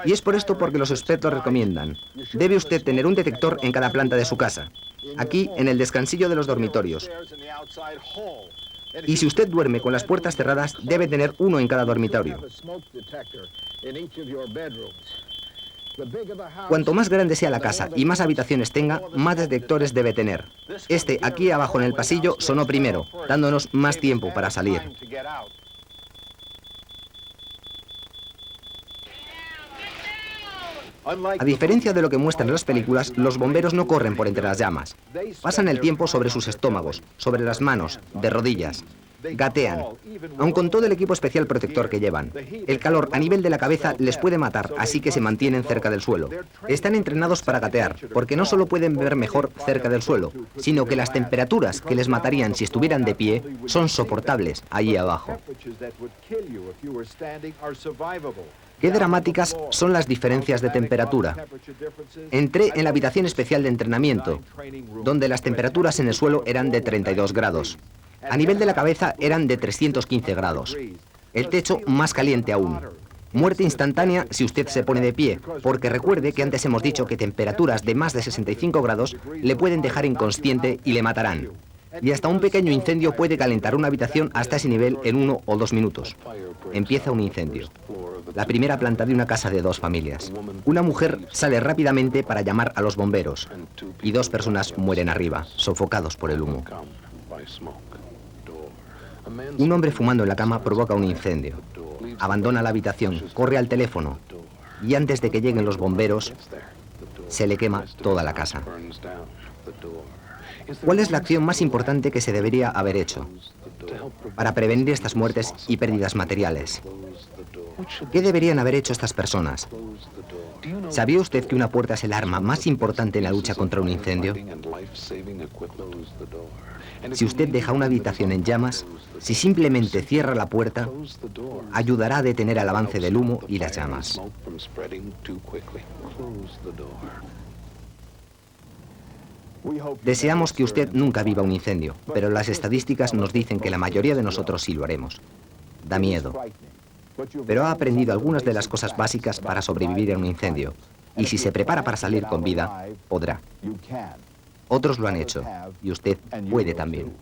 Y es por esto porque los expertos recomiendan, debe usted tener un detector en cada planta de su casa, aquí en el descansillo de los dormitorios. Y si usted duerme con las puertas cerradas, debe tener uno en cada dormitorio. Cuanto más grande sea la casa y más habitaciones tenga, más detectores debe tener. Este, aquí abajo en el pasillo, sonó primero, dándonos más tiempo para salir. A diferencia de lo que muestran las películas, los bomberos no corren por entre las llamas. Pasan el tiempo sobre sus estómagos, sobre las manos, de rodillas. Gatean, aun con todo el equipo especial protector que llevan. El calor a nivel de la cabeza les puede matar, así que se mantienen cerca del suelo. Están entrenados para gatear, porque no solo pueden ver mejor cerca del suelo, sino que las temperaturas que les matarían si estuvieran de pie son soportables allí abajo. Qué dramáticas son las diferencias de temperatura. Entré en la habitación especial de entrenamiento, donde las temperaturas en el suelo eran de 32 grados. A nivel de la cabeza eran de 315 grados. El techo más caliente aún. Muerte instantánea si usted se pone de pie, porque recuerde que antes hemos dicho que temperaturas de más de 65 grados le pueden dejar inconsciente y le matarán. Y hasta un pequeño incendio puede calentar una habitación hasta ese nivel en 1 o 2 minutos. Empieza un incendio. La primera planta de una casa de 2 familias. Una mujer sale rápidamente para llamar a los bomberos y 2 personas mueren arriba, sofocados por el humo. Un hombre fumando en la cama provoca un incendio. Abandona la habitación, corre al teléfono y antes de que lleguen los bomberos, se le quema toda la casa. ¿Cuál es la acción más importante que se debería haber hecho para prevenir estas muertes y pérdidas materiales? ¿Qué deberían haber hecho estas personas? ¿Sabía usted que una puerta es el arma más importante en la lucha contra un incendio? Si usted deja una habitación en llamas, si simplemente cierra la puerta, ayudará a detener el avance del humo y las llamas. Deseamos que usted nunca viva un incendio, pero las estadísticas nos dicen que la mayoría de nosotros sí lo haremos. Da miedo. Pero ha aprendido algunas de las cosas básicas para sobrevivir a un incendio. Y si se prepara para salir con vida, podrá. Otros lo han hecho, y usted puede también.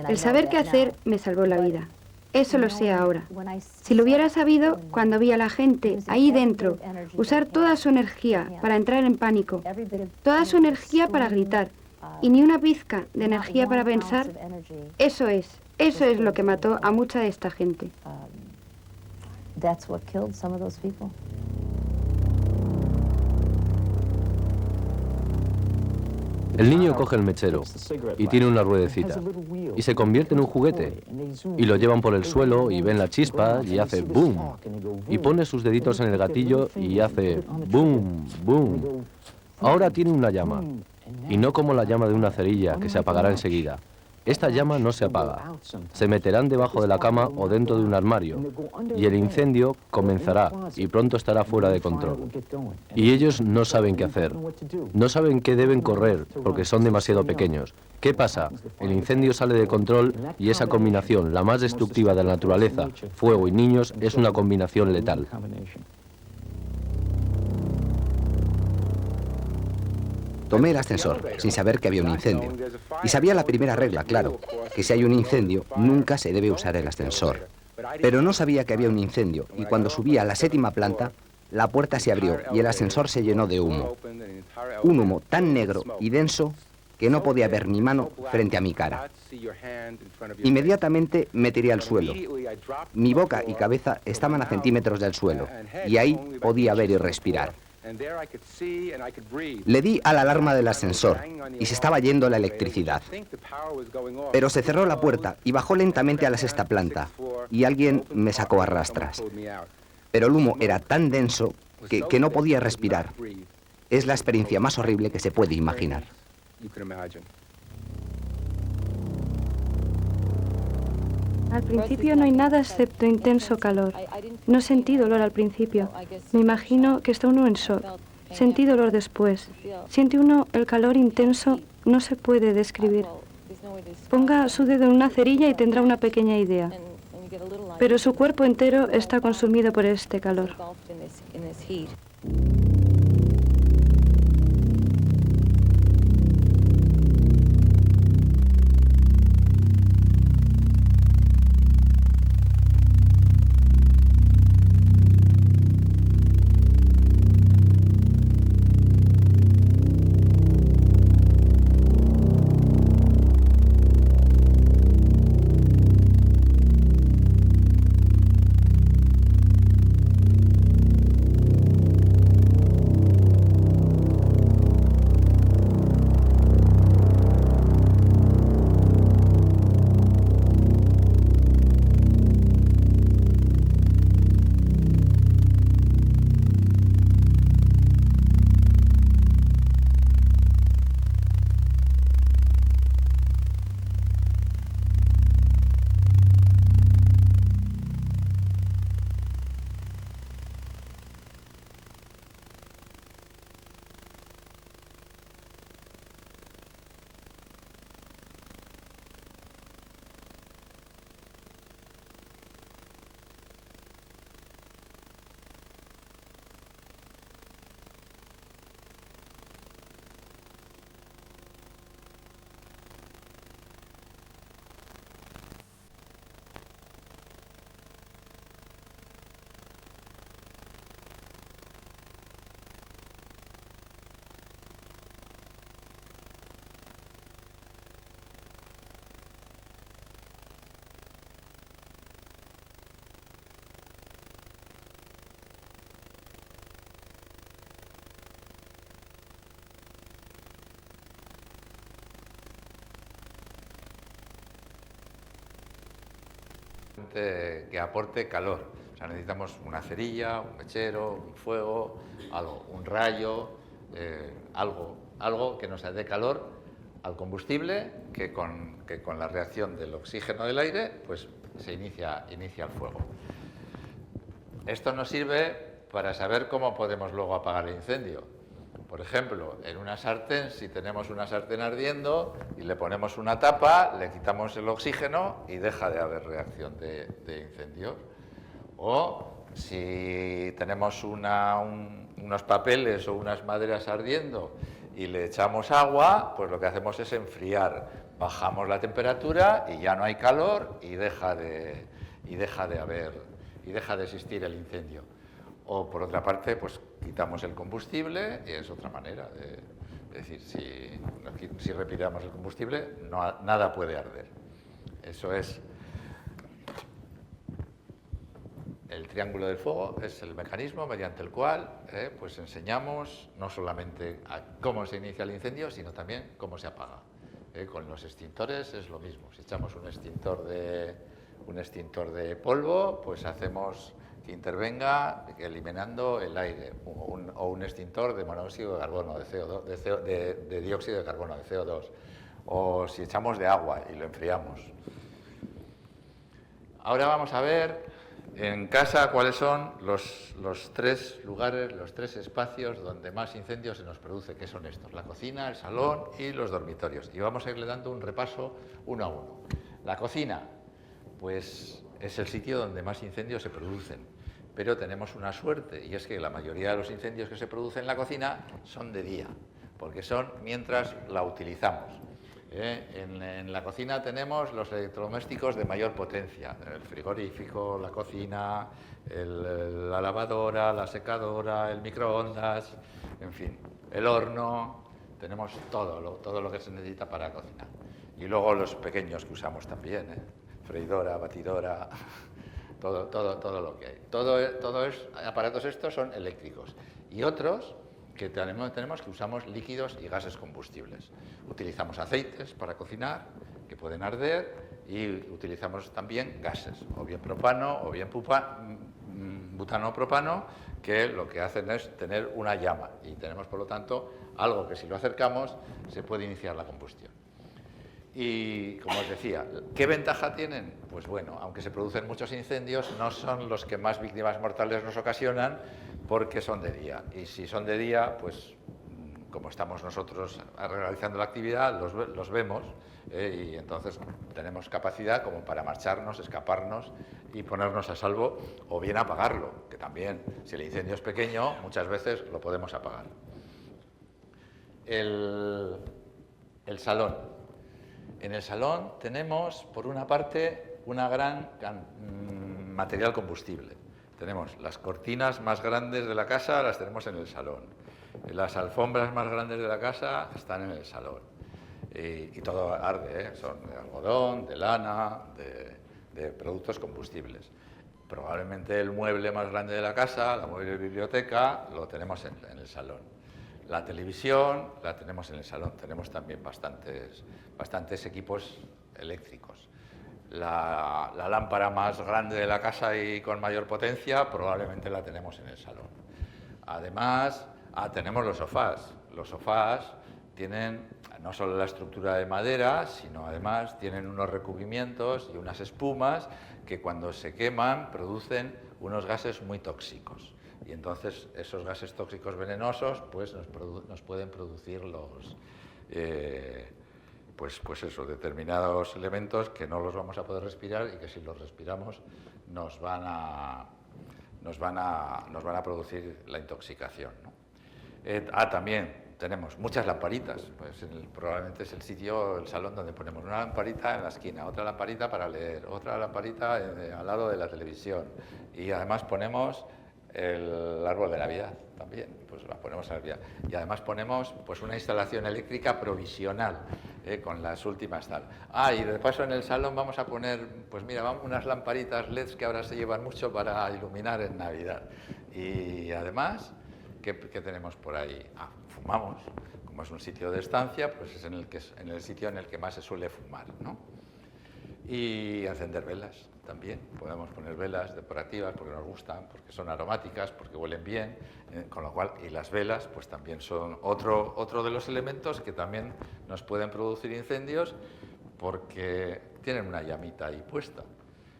El saber qué hacer me salvó la vida. Eso lo sé ahora. Si lo hubiera sabido cuando vi a la gente ahí dentro usar toda su energía para entrar en pánico, toda su energía para gritar y ni una pizca de energía para pensar, eso es lo que mató a mucha de esta gente. El niño coge el mechero y tiene una ruedecita y se convierte en un juguete y lo llevan por el suelo y ven la chispa y hace boom y pone sus deditos en el gatillo y hace boom, boom. Ahora tiene una llama y no como la llama de una cerilla que se apagará enseguida. Esta llama no se apaga. Se meterán debajo de la cama o dentro de un armario y el incendio comenzará y pronto estará fuera de control. Y ellos no saben qué hacer. No saben qué deben correr porque son demasiado pequeños. ¿Qué pasa? El incendio sale de control y esa combinación, la más destructiva de la naturaleza, fuego y niños, es una combinación letal. Tomé el ascensor, sin saber que había un incendio. Y sabía la primera regla, claro, que si hay un incendio, nunca se debe usar el ascensor. Pero no sabía que había un incendio, y cuando subí a la 7ª planta, la puerta se abrió y el ascensor se llenó de humo. Un humo tan negro y denso que no podía ver mi mano frente a mi cara. Inmediatamente me tiré al suelo. Mi boca y cabeza estaban a centímetros del suelo, y ahí podía ver y respirar. Le di a la alarma del ascensor y se estaba yendo la electricidad. Pero se cerró la puerta y bajó lentamente a la 6ª planta y alguien me sacó a rastras. Pero el humo era tan denso que no podía respirar. Es la experiencia más horrible que se puede imaginar. Al principio no hay nada excepto intenso calor. No sentí dolor al principio. Me imagino que está uno en shock. Sentí dolor después. Siente uno el calor intenso, no se puede describir. Ponga su dedo en una cerilla y tendrá una pequeña idea. Pero su cuerpo entero está consumido por este calor. Que aporte calor. O sea, necesitamos una cerilla, un mechero, un fuego, algo, un rayo, algo que nos dé calor al combustible que con la reacción del oxígeno del aire pues se inicia el fuego. Esto nos sirve para saber cómo podemos luego apagar el incendio. Por ejemplo, en una sartén, si tenemos una sartén ardiendo y le ponemos una tapa, le quitamos el oxígeno y deja de haber reacción de incendio. O si tenemos unos papeles o unas maderas ardiendo y le echamos agua, pues lo que hacemos es enfriar. Bajamos la temperatura y ya no hay calor y deja de existir el incendio. O por otra parte, pues quitamos el combustible y es otra manera es decir, si retiramos el combustible, nada puede arder. Eso es el triángulo del fuego, es el mecanismo mediante el cual pues enseñamos no solamente a cómo se inicia el incendio, sino también cómo se apaga. Con los extintores es lo mismo. Si echamos un extintor de polvo, pues hacemos que intervenga eliminando el aire, o un extintor de monóxido de carbono, de CO2, de dióxido de carbono, de CO2, o si echamos de agua y lo enfriamos. Ahora vamos a ver en casa cuáles son los tres lugares, los tres espacios donde más incendios se nos produce, que son estos: la cocina, el salón y los dormitorios. Y vamos a irle dando un repaso uno a uno. La cocina, pues es el sitio donde más incendios se producen, pero tenemos una suerte, y es que la mayoría de los incendios que se producen en la cocina son de día, porque son mientras la utilizamos. En la cocina tenemos los electrodomésticos de mayor potencia: el frigorífico, la cocina, la lavadora, la secadora, el microondas, en fin, el horno. Tenemos todo lo que se necesita para cocinar. Y luego los pequeños que usamos también, freidora, batidora, todo lo que hay. Aparatos estos son eléctricos. Y otros que tenemos que usamos líquidos y gases combustibles. Utilizamos aceites para cocinar, que pueden arder, y utilizamos también gases, o bien propano, o bien butano-propano, que lo que hacen es tener una llama. Y tenemos, por lo tanto, algo que si lo acercamos se puede iniciar la combustión. Y, como os decía, ¿qué ventaja tienen? Pues bueno, aunque se producen muchos incendios, no son los que más víctimas mortales nos ocasionan, porque son de día. Y si son de día, pues como estamos nosotros realizando la actividad, los vemos, y entonces tenemos capacidad como para marcharnos, escaparnos y ponernos a salvo, o bien apagarlo, que también, si el incendio es pequeño, muchas veces lo podemos apagar. El salón. En el salón tenemos, por una parte, una gran material combustible. Tenemos las cortinas más grandes de la casa, las tenemos en el salón. Las alfombras más grandes de la casa están en el salón. Y todo arde, son de algodón, de lana, de productos combustibles. Probablemente el mueble más grande de la casa, la mueble biblioteca, lo tenemos en el salón. La televisión la tenemos en el salón. Tenemos también bastantes equipos eléctricos. La lámpara más grande de la casa y con mayor potencia probablemente la tenemos en el salón. Además, tenemos los sofás. Los sofás tienen no solo la estructura de madera, sino además tienen unos recubrimientos y unas espumas que cuando se queman producen unos gases muy tóxicos. Y entonces esos gases tóxicos venenosos pues nos pueden producir determinados elementos que no los vamos a poder respirar y que si los respiramos nos van a producir la intoxicación, ¿no? También tenemos muchas lamparitas, pues probablemente es el salón donde ponemos una lamparita en la esquina, otra lamparita para leer, otra lamparita al lado de la televisión, y además ponemos el árbol de Navidad también, pues la ponemos a Navidad. Y además ponemos pues una instalación eléctrica provisional con las últimas tal. Y de paso en el salón vamos a poner, pues mira, unas lamparitas LEDs que ahora se llevan mucho para iluminar en Navidad. Y además, ¿qué tenemos por ahí? Fumamos. Como es un sitio de estancia, pues es en el sitio en el que más se suele fumar, ¿no? Y encender velas también. Podemos poner velas decorativas porque nos gustan, porque son aromáticas, porque huelen bien, con lo cual, y las velas pues también son otro de los elementos que también nos pueden producir incendios porque tienen una llamita ahí puesta.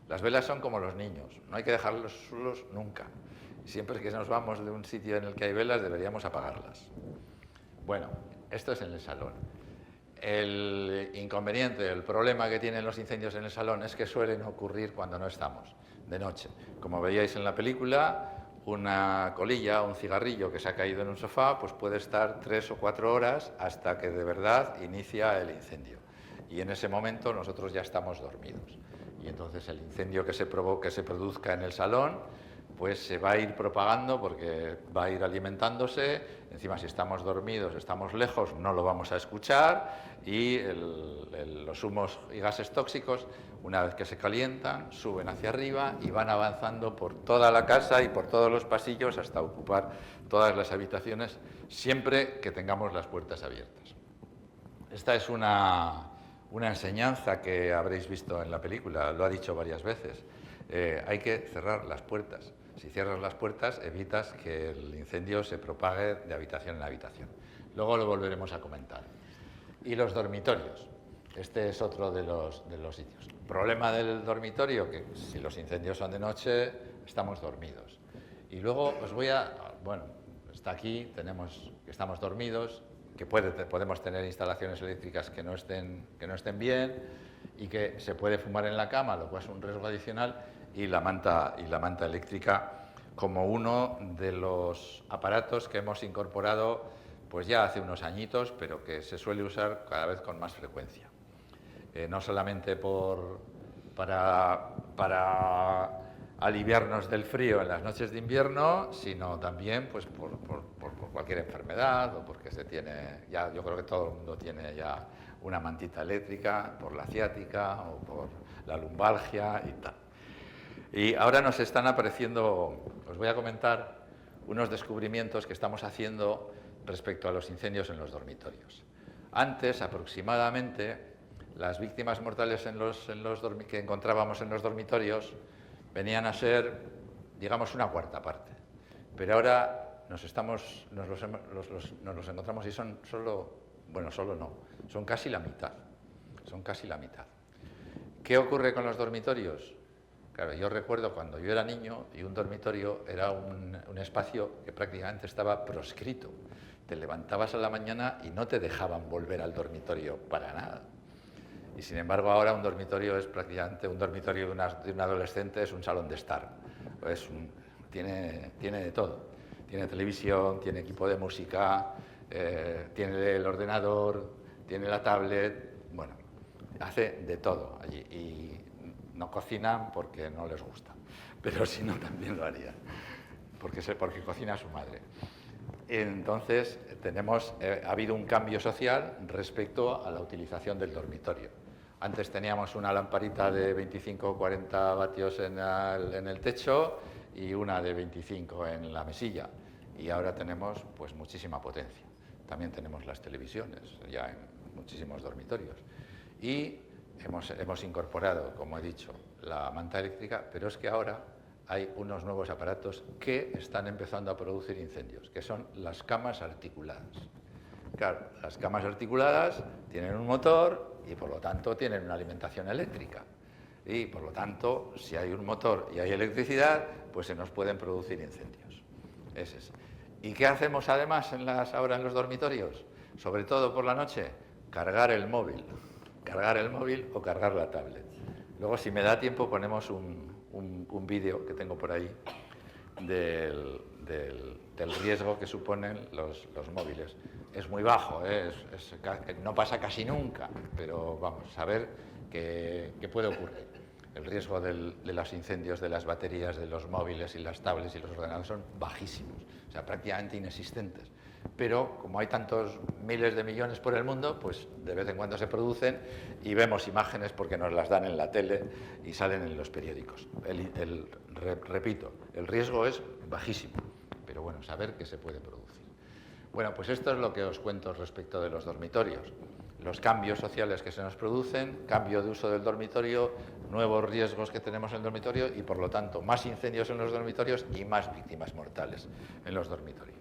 Las velas son como los niños, no hay que dejarlos solos nunca. Siempre que nos vamos de un sitio en el que hay velas deberíamos apagarlas. Bueno, esto es en el salón. El inconveniente, el problema que tienen los incendios en el salón es que suelen ocurrir cuando no estamos, de noche. Como veíais en la película, una colilla, un cigarrillo que se ha caído en un sofá, pues puede estar 3 o 4 horas hasta que de verdad inicia el incendio. Y en ese momento nosotros ya estamos dormidos. Y entonces el incendio que se produzca en el salón pues se va a ir propagando porque va a ir alimentándose. Encima, si estamos dormidos, estamos lejos, no lo vamos a escuchar y los humos y gases tóxicos, una vez que se calientan, suben hacia arriba y van avanzando por toda la casa y por todos los pasillos hasta ocupar todas las habitaciones, siempre que tengamos las puertas abiertas. Esta es una enseñanza que habréis visto en la película, lo ha dicho varias veces. Hay que cerrar las puertas. Si cierras las puertas, evitas que el incendio se propague de habitación en habitación. Luego lo volveremos a comentar. Y los dormitorios. Este es otro de los sitios. Problema del dormitorio, que si los incendios son de noche, estamos dormidos. Y luego os voy a... Bueno, está aquí, estamos dormidos, que podemos tener instalaciones eléctricas que no estén bien y que se puede fumar en la cama, lo cual es un riesgo adicional, y la manta eléctrica como uno de los aparatos que hemos incorporado pues ya hace unos añitos, pero que se suele usar cada vez con más frecuencia. No solamente para aliviarnos del frío en las noches de invierno, sino también pues por cualquier enfermedad o porque yo creo que todo el mundo tiene ya una mantita eléctrica por la ciática o por la lumbalgia y tal. Y ahora nos están apareciendo, os voy a comentar unos descubrimientos que estamos haciendo respecto a los incendios en los dormitorios. Antes, aproximadamente, las víctimas mortales que encontrábamos en los dormitorios venían a ser, digamos, una cuarta parte. Pero ahora nos los encontramos y son son casi la mitad. Son casi la mitad. ¿Qué ocurre con los dormitorios? Claro, yo recuerdo cuando yo era niño y un dormitorio era un espacio que prácticamente estaba proscrito. Te levantabas a la mañana y no te dejaban volver al dormitorio para nada. Y sin embargo ahora un dormitorio es prácticamente un dormitorio de un adolescente, es un salón de estar. Tiene de todo. Tiene televisión, tiene equipo de música, tiene el ordenador, tiene la tablet, bueno, hace de todo allí. Y no cocinan porque no les gusta, pero si no también lo harían, porque cocina su madre. Entonces ha habido un cambio social respecto a la utilización del dormitorio. Antes teníamos una lamparita de 25 o 40 vatios en el techo y una de 25 en la mesilla, y ahora tenemos pues muchísima potencia. También tenemos las televisiones ya en muchísimos dormitorios y hemos incorporado, como he dicho, la manta eléctrica, pero es que ahora hay unos nuevos aparatos que están empezando a producir incendios, que son las camas articuladas. Claro, las camas articuladas tienen un motor y por lo tanto tienen una alimentación eléctrica. Y por lo tanto, si hay un motor y hay electricidad, pues se nos pueden producir incendios. Es ese. ¿Y qué hacemos además ahora en los dormitorios? Sobre todo por la noche, cargar el móvil o cargar la tablet. Luego, si me da tiempo, ponemos un vídeo que tengo por ahí del riesgo que suponen los móviles. Es muy bajo, no pasa casi nunca, pero vamos a ver qué puede ocurrir. El riesgo de los incendios de las baterías de los móviles y las tablets y los ordenadores son bajísimos, o sea, prácticamente inexistentes. Pero como hay tantos miles de millones por el mundo, pues de vez en cuando se producen y vemos imágenes porque nos las dan en la tele y salen en los periódicos. Repito, el riesgo es bajísimo, pero bueno, saber qué se puede producir. Bueno, pues esto es lo que os cuento respecto de los dormitorios. los cambios sociales que se nos producen, cambio de uso del dormitorio, nuevos riesgos que tenemos en el dormitorio y, por lo tanto, más incendios en los dormitorios y más víctimas mortales en los dormitorios.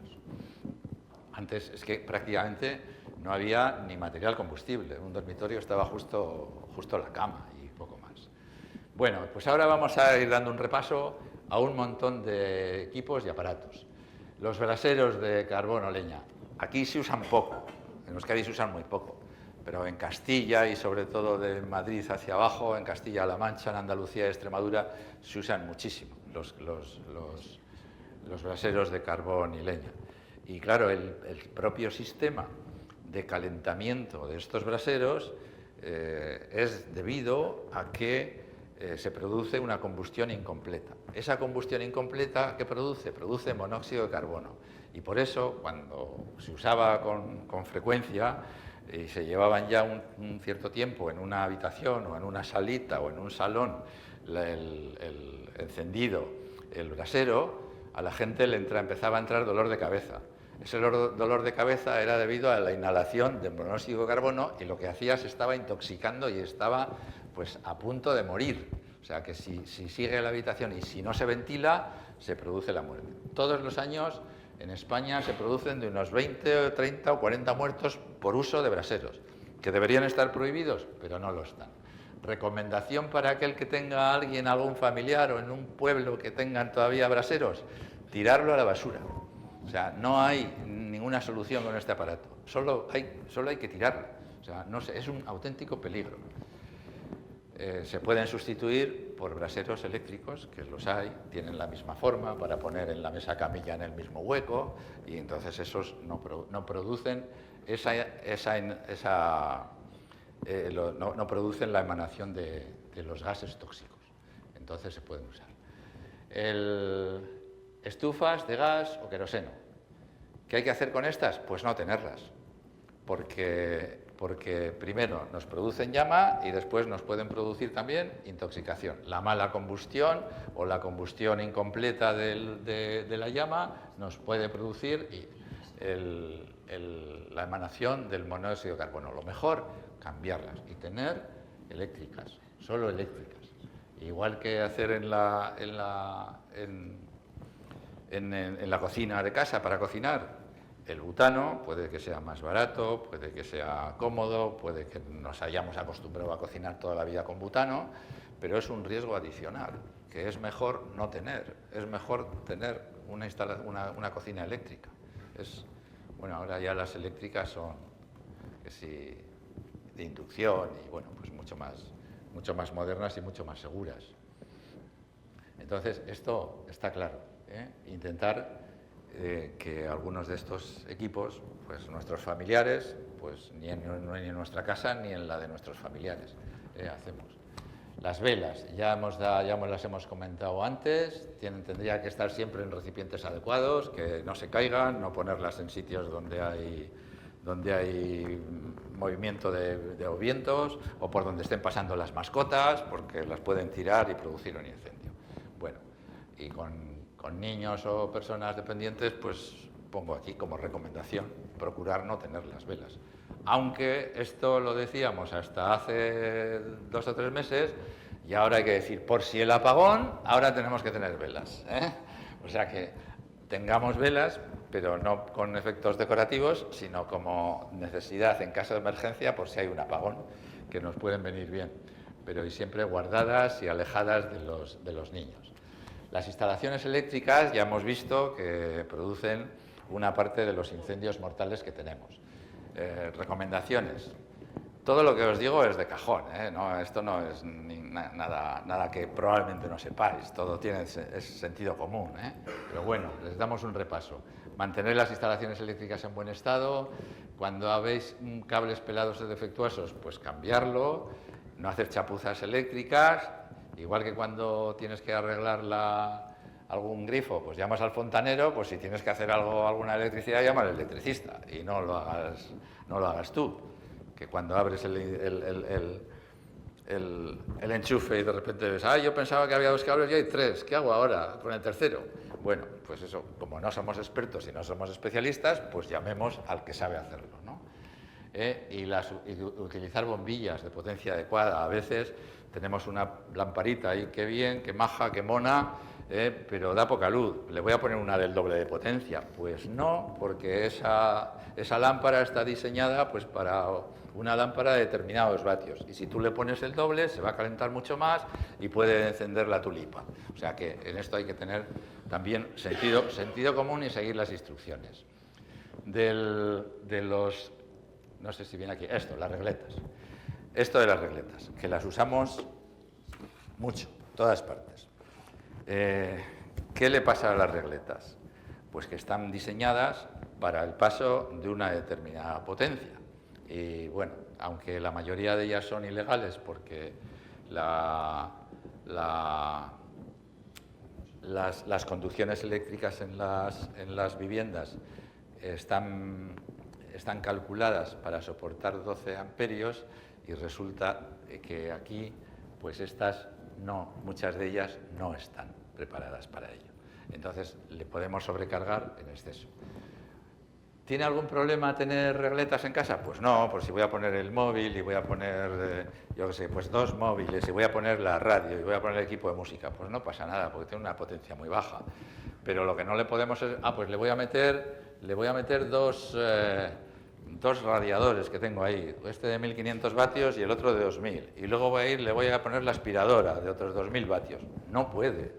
Antes es que prácticamente no había ni material combustible, en un dormitorio estaba justo la cama y poco más. Bueno, pues ahora vamos a ir dando un repaso a un montón de equipos y aparatos. Los braseros de carbón o leña, aquí se usan poco, en Euskadi se usan muy poco, pero en Castilla y sobre todo de Madrid hacia abajo, en Castilla-La Mancha, en Andalucía y Extremadura, se usan muchísimo los braseros de carbón y leña. Y claro, el propio sistema de calentamiento de estos braseros es debido a que se produce una combustión incompleta. Esa combustión incompleta, ¿qué produce? Produce monóxido de carbono. Y por eso, cuando se usaba con frecuencia y se llevaban ya un cierto tiempo en una habitación o en una salita o en un salón el encendido, el brasero, a la gente le empezaba a entrar dolor de cabeza. Ese dolor de cabeza era debido a la inhalación de monóxido de carbono y lo que hacía se estaba intoxicando y estaba pues a punto de morir. O sea que si sigue la habitación y si no se ventila, se produce la muerte. Todos los años en España se producen de unos 20, 30 o 40 muertos por uso de braseros, que deberían estar prohibidos, pero no lo están. Recomendación para aquel que tenga alguien, algún familiar o en un pueblo que tengan todavía braseros, tirarlo a la basura. O sea, no hay ninguna solución con este aparato, solo hay que tirarlo. O sea, no sé, es un auténtico peligro. Se pueden sustituir por braseros eléctricos, que los hay, tienen la misma forma para poner en la mesa camilla en el mismo hueco y entonces esos no producen no producen la emanación de los gases tóxicos. Entonces se pueden usar. Estufas de gas o queroseno. ¿Qué hay que hacer con estas? Pues no tenerlas, porque primero nos producen llama y después nos pueden producir también intoxicación. La mala combustión o la combustión incompleta de la llama nos puede producir la emanación del monóxido de carbono. Lo mejor, cambiarlas y tener eléctricas, solo eléctricas. Igual que hacer en la cocina de casa para cocinar. El butano puede que sea más barato, puede que sea cómodo, puede que nos hayamos acostumbrado a cocinar toda la vida con butano, pero es un riesgo adicional, que es mejor no tener. Es mejor tener una cocina eléctrica. Bueno, ahora ya las eléctricas son de inducción y bueno, pues mucho más modernas y mucho más seguras. Entonces, esto está claro, intentar que algunos de estos equipos, pues nuestros familiares, pues ni en nuestra casa ni en la de nuestros familiares hacemos. Las velas, ya las hemos comentado antes, tendría que estar siempre en recipientes adecuados, que no se caigan, no ponerlas en sitios donde hay movimiento de vientos o por donde estén pasando las mascotas, porque las pueden tirar y producir un incendio. Bueno, y con niños o personas dependientes, pues pongo aquí como recomendación procurar no tener las velas. Aunque esto lo decíamos hasta hace 2 o 3 meses y ahora hay que decir, por si el apagón, ahora tenemos que tener velas. O sea que tengamos velas, pero no con efectos decorativos, sino como necesidad en caso de emergencia por si hay un apagón, que nos pueden venir bien, pero y siempre guardadas y alejadas de los niños. Las instalaciones eléctricas ya hemos visto que producen una parte de los incendios mortales que tenemos. Recomendaciones. Todo lo que os digo es de cajón, no, esto no es nada que probablemente no sepáis, todo es sentido común, pero bueno, les damos un repaso. Mantener las instalaciones eléctricas en buen estado, cuando habéis cables pelados o defectuosos, pues cambiarlo, no hacer chapuzas eléctricas. Igual que cuando tienes que arreglar algún grifo, pues llamas al fontanero, pues si tienes que hacer alguna electricidad, llama al electricista y no lo hagas tú. Que cuando abres el enchufe y de repente ves, yo pensaba que había 2 cables y hay 3, ¿qué hago ahora con el tercero? Bueno, pues eso, como no somos expertos y no somos especialistas, pues llamemos al que sabe hacerlo, ¿no? y utilizar bombillas de potencia adecuada. A veces tenemos una lamparita ahí, qué bien, qué maja, qué mona, pero da poca luz. ¿Le voy a poner una del doble de potencia? Pues no, porque esa lámpara está diseñada pues para una lámpara de determinados vatios. Y si tú le pones el doble, se va a calentar mucho más y puede encender la tulipa. O sea que en esto hay que tener también sentido común y seguir las instrucciones. De los... No sé si viene aquí. Las regletas. Esto de las regletas, que las usamos mucho, todas partes. ¿Qué le pasa a las regletas? Pues que están diseñadas para el paso de una determinada potencia. Y bueno, aunque la mayoría de ellas son ilegales porque las conducciones eléctricas en las viviendas están calculadas para soportar 12 amperios y resulta que aquí, pues muchas de ellas no están preparadas para ello. Entonces, le podemos sobrecargar en exceso. ¿Tiene algún problema tener regletas en casa? Pues no, pues si voy a poner el móvil y voy a poner, yo qué sé, pues 2 móviles y voy a poner la radio y voy a poner el equipo de música, pues no pasa nada porque tiene una potencia muy baja. Pero lo que no le podemos es, pues le voy a meter dos radiadores que tengo ahí, este de 1500 vatios y el otro de 2000. Y luego le voy a poner la aspiradora de otros 2000 vatios. No puede.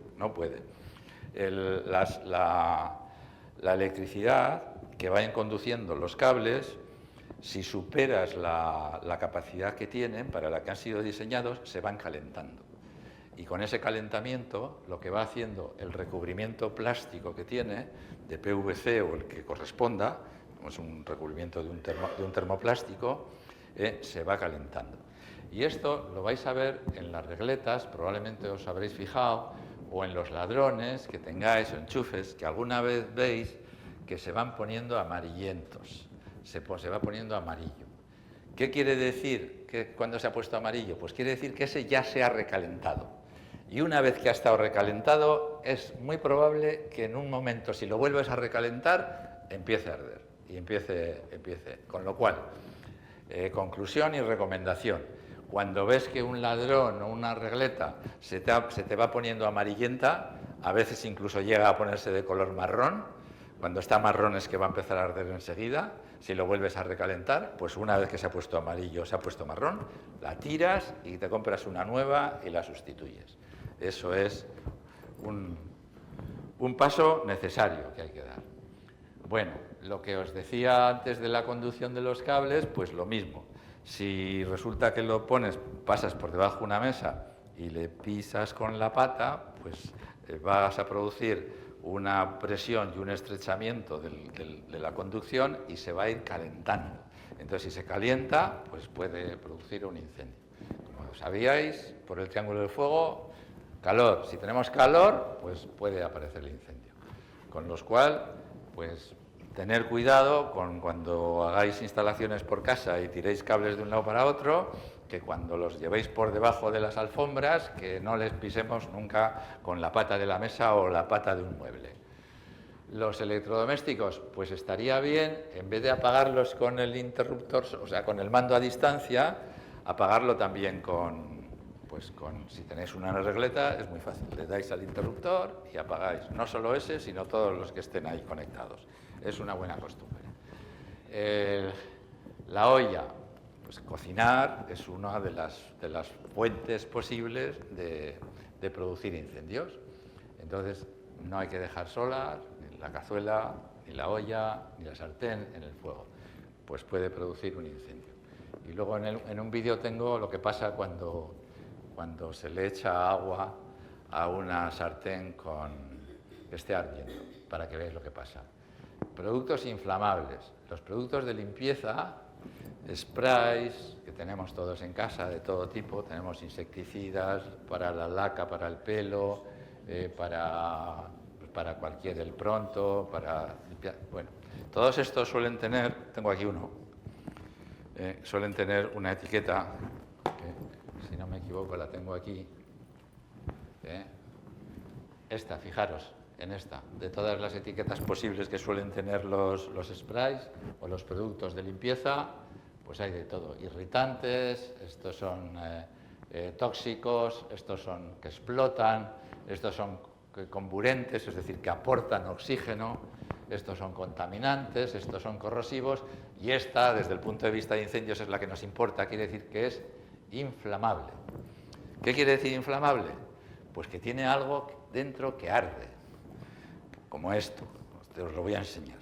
La electricidad que vayan conduciendo los cables, si superas la capacidad que tienen para la que han sido diseñados, se van calentando. Y con ese calentamiento, lo que va haciendo el recubrimiento plástico que tiene, de PVC o el que corresponda, es un recubrimiento de un termoplástico, se va calentando. Y esto lo vais a ver en las regletas, probablemente os habréis fijado, o en los ladrones que tengáis, o enchufes, que alguna vez veis que se van poniendo amarillentos, se va poniendo amarillo. ¿Qué quiere decir que cuando se ha puesto amarillo? Pues quiere decir que ese ya se ha recalentado. Y una vez que ha estado recalentado, es muy probable que en un momento, si lo vuelves a recalentar, empiece a arder y empiece. Con lo cual, conclusión y recomendación. Cuando ves que un ladrón o una regleta se te va poniendo amarillenta, a veces incluso llega a ponerse de color marrón. Cuando está marrón es que va a empezar a arder enseguida. Si lo vuelves a recalentar, pues una vez que se ha puesto amarillo, se ha puesto marrón, la tiras y te compras una nueva y la sustituyes. Eso es un paso necesario que hay que dar. Bueno, lo que os decía antes de la conducción de los cables, pues lo mismo. Si resulta que lo pasas por debajo de una mesa y le pisas con la pata, pues vas a producir una presión y un estrechamiento de la conducción y se va a ir calentando. Entonces, si se calienta, pues puede producir un incendio. Como sabíais, por el triángulo del fuego, calor. Si tenemos calor, pues puede aparecer el incendio. Con lo cual, pues tener cuidado cuando hagáis instalaciones por casa y tiréis cables de un lado para otro, que cuando los llevéis por debajo de las alfombras, que no les pisemos nunca con la pata de la mesa o la pata de un mueble. Los electrodomésticos, pues estaría bien, en vez de apagarlos con el interruptor, o sea, con el mando a distancia, apagarlo también si tenéis una regleta, es muy fácil, le dais al interruptor y apagáis, no solo ese, sino todos los que estén ahí conectados. Es una buena costumbre. La olla, pues cocinar es una de las fuentes posibles de producir incendios. Entonces, no hay que dejar sola ni la cazuela, ni la olla, ni la sartén en el fuego. Pues puede producir un incendio. Y luego en un vídeo tengo lo que pasa cuando se le echa agua a una sartén que esté ardiendo, para que veáis lo que pasa. Productos inflamables. Los productos de limpieza, sprays, que tenemos todos en casa de todo tipo, tenemos insecticidas para la laca, para el pelo, para cualquier del pronto, para limpiar. Bueno, todos estos suelen tener, tengo aquí uno, suelen tener una etiqueta, que si no me equivoco la tengo aquí, esta, fijaros en esta, de todas las etiquetas posibles que suelen tener los sprays o los productos de limpieza, pues hay de todo. Irritantes, estos son tóxicos, estos son que explotan, estos son comburentes, es decir, que aportan oxígeno, estos son contaminantes, estos son corrosivos, y esta, desde el punto de vista de incendios, es la que nos importa, quiere decir que es inflamable. ¿Qué quiere decir inflamable? Pues que tiene algo dentro que arde, como esto. Os lo voy a enseñar.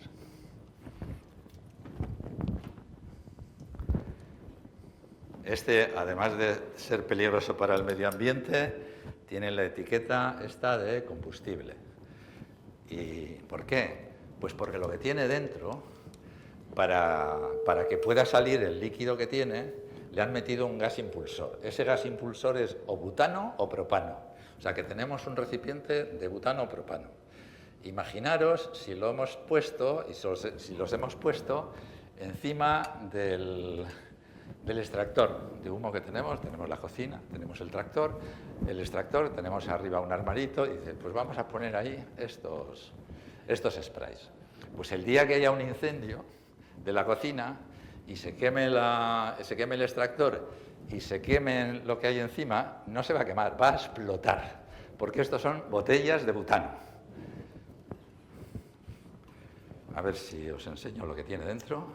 Este, además de ser peligroso para el medio ambiente, tiene la etiqueta esta de combustible. ¿Y por qué? Pues porque lo que tiene dentro, para que pueda salir el líquido que tiene, le han metido un gas impulsor. Ese gas impulsor es o butano o propano. O sea que tenemos un recipiente de butano o propano. Imaginaros si lo hemos puesto, y si los hemos puesto encima del extractor de humo que tenemos la cocina, tenemos el tractor, el extractor, tenemos arriba un armarito, y dice, pues vamos a poner ahí estos sprays. Pues el día que haya un incendio de la cocina y se queme el extractor y se queme lo que hay encima, no se va a quemar, va a explotar, porque estos son botellas de butano. A ver si os enseño lo que tiene dentro.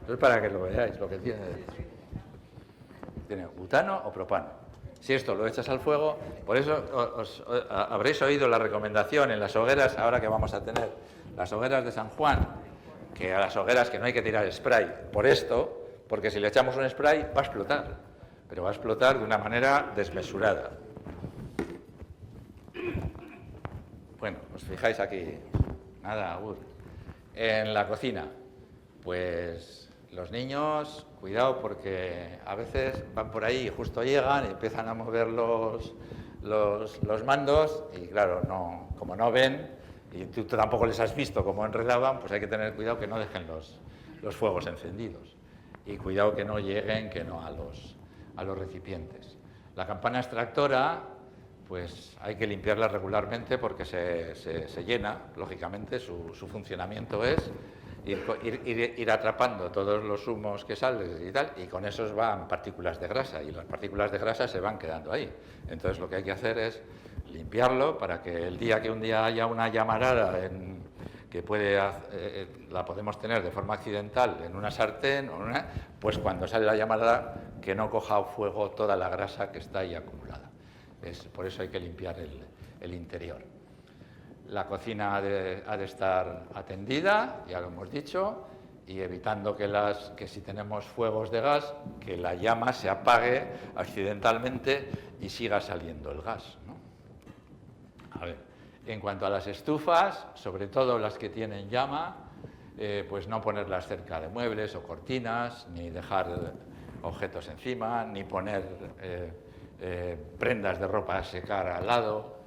Es para que lo veáis, lo que tiene dentro. Tiene butano o propano. Si esto lo echas al fuego, por eso habréis oído la recomendación en las hogueras, ahora que vamos a tener las hogueras de San Juan, que a las hogueras que no hay que tirar spray, por esto, porque si le echamos un spray va a explotar, pero va a explotar de una manera desmesurada. Bueno, os fijáis aquí, nada, en la cocina, pues los niños, cuidado, porque a veces van por ahí y justo llegan y empiezan a mover los mandos y claro, como no ven y tú tampoco les has visto cómo enredaban, pues hay que tener cuidado que no dejen los fuegos encendidos y cuidado que no lleguen a los recipientes. La campana extractora, pues hay que limpiarla regularmente porque se llena, lógicamente, su funcionamiento es ir atrapando todos los humos que salen y tal, y con esos van partículas de grasa, y las partículas de grasa se van quedando ahí. Entonces lo que hay que hacer es limpiarlo para que el día que un día haya una llamarada que la podemos tener de forma accidental en una sartén, pues cuando sale la llamarada que no coja fuego toda la grasa que está ahí acumulada. Por eso hay que limpiar el interior. La cocina ha de estar atendida, ya lo hemos dicho, y evitando que si tenemos fuegos de gas, que la llama se apague accidentalmente y siga saliendo el gas, ¿no? A ver, en cuanto a las estufas, sobre todo las que tienen llama, pues no ponerlas cerca de muebles o cortinas, ni dejar objetos encima, ni poner prendas de ropa a secar al lado.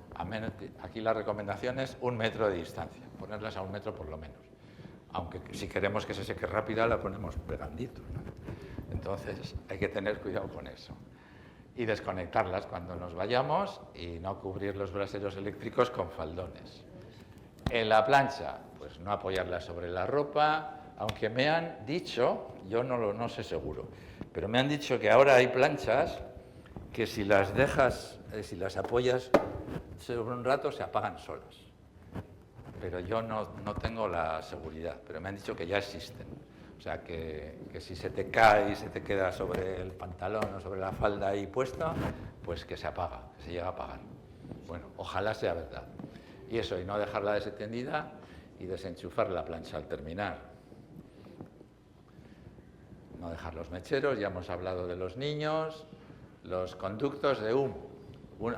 Aquí la recomendación es 1 metro de distancia, ponerlas a 1 metro por lo menos. Aunque si queremos que se seque rápida, la ponemos peganditos, ¿no? Entonces hay que tener cuidado con eso. Y desconectarlas cuando nos vayamos y no cubrir los braseros eléctricos con faldones. En la plancha, pues no apoyarla sobre la ropa, aunque me han dicho, yo no sé seguro, pero me han dicho que ahora hay planchas que si las dejas, si las apoyas sobre un rato, se apagan solas. Pero yo no tengo la seguridad, pero me han dicho que ya existen. O sea, que si se te cae y se te queda sobre el pantalón o sobre la falda ahí puesta, pues que se apaga, que se llega a apagar. Bueno, ojalá sea verdad. Y eso, y no dejarla desentendida y desenchufar la plancha al terminar. No dejar los mecheros, ya hemos hablado de los niños. Los conductos de humo.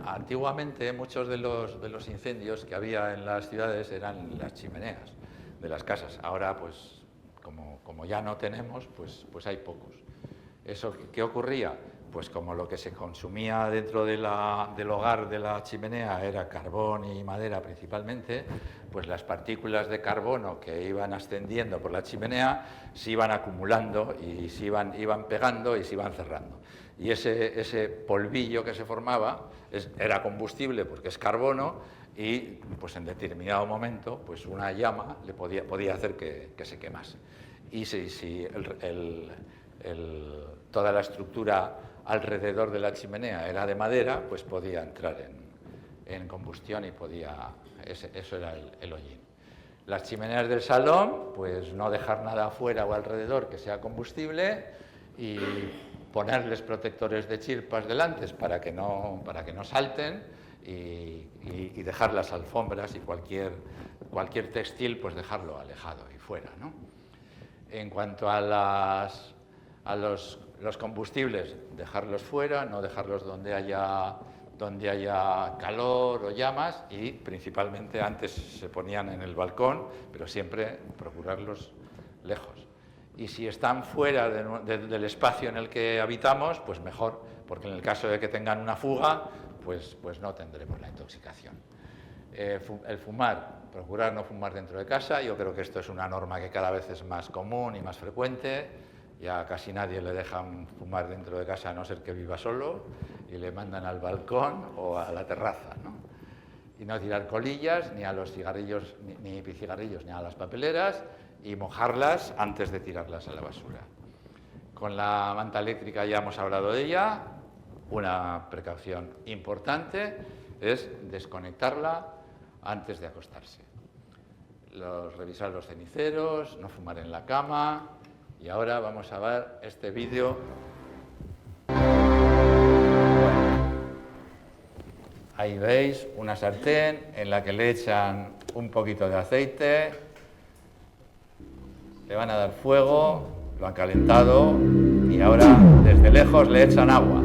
Antiguamente muchos de los incendios que había en las ciudades eran las chimeneas de las casas. Ahora, pues, como ya no tenemos, pues hay pocos. ¿Eso qué ocurría? Pues como lo que se consumía dentro del hogar de la chimenea era carbón y madera principalmente, pues las partículas de carbono que iban ascendiendo por la chimenea se iban acumulando y se iban pegando y se iban cerrando. Y ese polvillo que se formaba era combustible porque es carbono y pues en determinado momento pues una llama le podía hacer que se quemase. Y si toda la estructura alrededor de la chimenea era de madera, pues podía entrar en combustión y eso era el hollín. Las chimeneas del salón, pues no dejar nada afuera o alrededor que sea combustible y ponerles protectores de chirpas delante para que no salten y dejar las alfombras y cualquier textil, pues dejarlo alejado y fuera, ¿no? En cuanto a los combustibles, dejarlos fuera, no dejarlos donde haya calor o llamas, y principalmente antes se ponían en el balcón, pero siempre procurarlos lejos. Y si están fuera del espacio en el que habitamos, pues mejor, porque en el caso de que tengan una fuga, pues no tendremos la intoxicación. El fumar, procurar no fumar dentro de casa. Yo creo que esto es una norma que cada vez es más común y más frecuente. Ya casi nadie le dejan fumar dentro de casa a no ser que viva solo y le mandan al balcón o a la terraza, ¿no? Y no tirar colillas ni a los cigarrillos, ni cigarrillos, ni a las papeleras, y mojarlas antes de tirarlas a la basura. Con la manta eléctrica ya hemos hablado de ella. Una precaución importante es desconectarla antes de acostarse. Revisar los ceniceros, no fumar en la cama. Y ahora vamos a ver este vídeo. Ahí veis una sartén en la que le echan un poquito de aceite, le van a dar fuego, lo han calentado y ahora desde lejos le echan agua.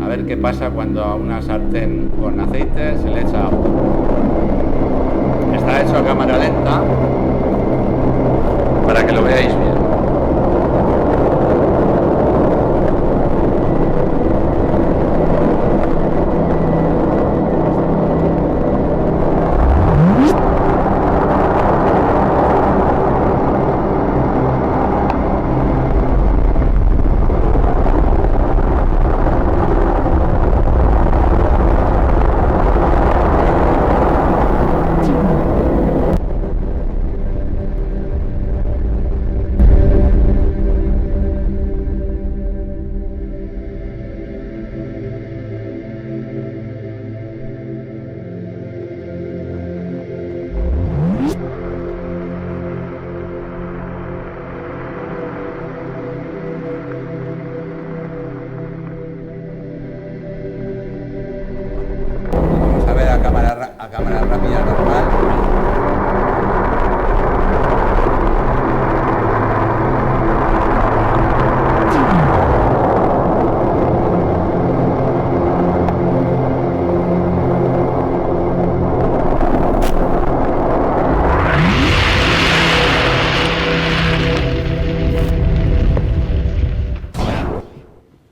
A ver qué pasa cuando a una sartén con aceite se le echa agua. Está hecho a cámara lenta para que lo veáis bien. A cámara rápida normal.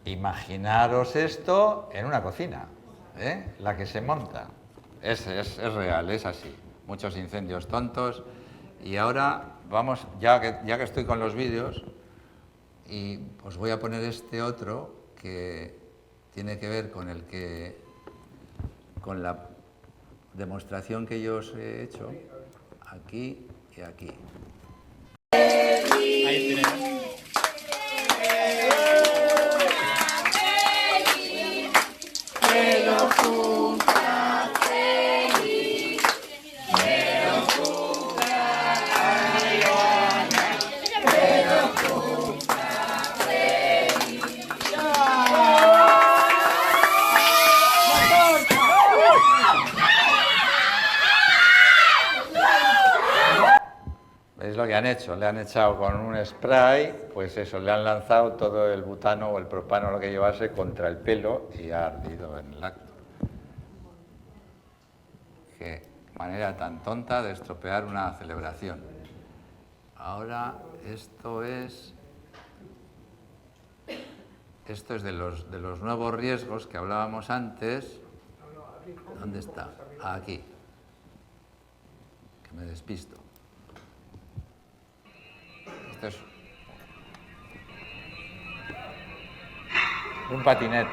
Imaginaros esto en una cocina, la que se monta. Es real, es así. Muchos incendios tontos. Y ahora vamos, ya que estoy con los vídeos, y os voy a poner este otro que tiene que ver con la demostración que yo os he hecho aquí y aquí. Ahí tenemos. ¿Veis lo que han hecho? Le han echado con un spray, pues eso, le han lanzado todo el butano o el propano, lo que llevase, contra el pelo y ha ardido en el acto. Qué manera tan tonta de estropear una celebración. Ahora esto es de los nuevos riesgos que hablábamos antes. ¿Dónde está? Aquí. Que me despisto. Esto es un patinete.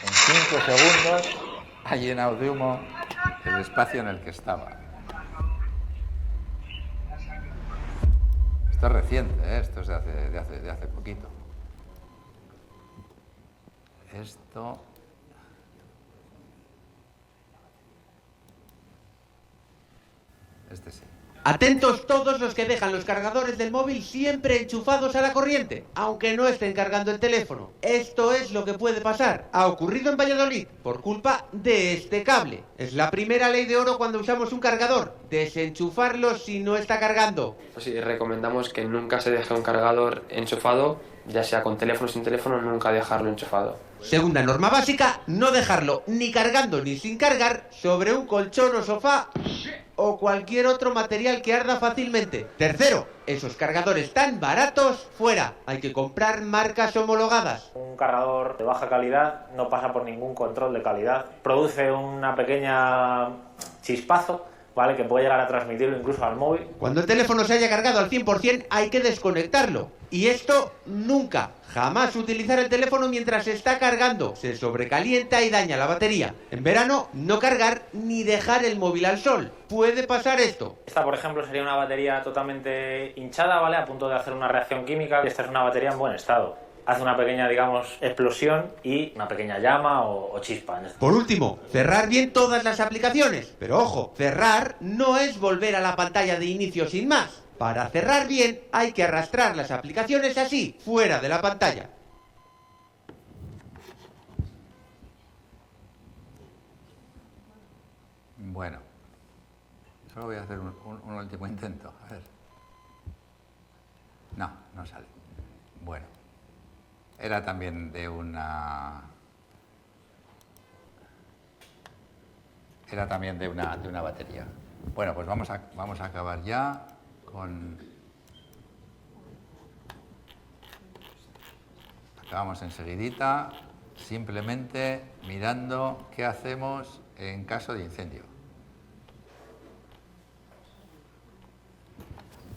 En 5 segundos ha llenado de humo el espacio en el que estaba. Esto es reciente, ¿eh? Esto es de hace poquito. Esto... Este sí. Atentos todos los que dejan los cargadores del móvil siempre enchufados a la corriente, aunque no estén cargando el teléfono. Esto es lo que puede pasar. Ha ocurrido en Valladolid por culpa de este cable. Es la primera ley de oro cuando usamos un cargador: desenchufarlo si no está cargando. Pues sí, recomendamos que nunca se deje un cargador enchufado, ya sea con teléfono o sin teléfono, nunca dejarlo enchufado. Segunda norma básica: no dejarlo ni cargando ni sin cargar sobre un colchón o sofá o cualquier otro material que arda fácilmente. Tercero, esos cargadores tan baratos, fuera. Hay que comprar marcas homologadas. Un cargador de baja calidad no pasa por ningún control de calidad. Produce una pequeña chispazo, ¿vale?, que puede llegar a transmitirlo incluso al móvil. Cuando el teléfono se haya cargado al 100% hay que desconectarlo. Y esto nunca, jamás utilizar el teléfono mientras se está cargando. Se sobrecalienta y daña la batería. En verano, no cargar ni dejar el móvil al sol. Puede pasar esto. Esta, por ejemplo, sería una batería totalmente hinchada, ¿vale?, a punto de hacer una reacción química. Esta es una batería en buen estado. Hace una pequeña, digamos, explosión y una pequeña llama o chispa. Por último, cerrar bien todas las aplicaciones. Pero ojo, cerrar no es volver a la pantalla de inicio sin más. Para cerrar bien hay que arrastrar las aplicaciones así, fuera de la pantalla. Bueno, solo voy a hacer un último intento. A ver. No sale. Bueno. Era también de una batería. Bueno, pues vamos a acabar ya con... Acabamos enseguidita, simplemente mirando qué hacemos en caso de incendio.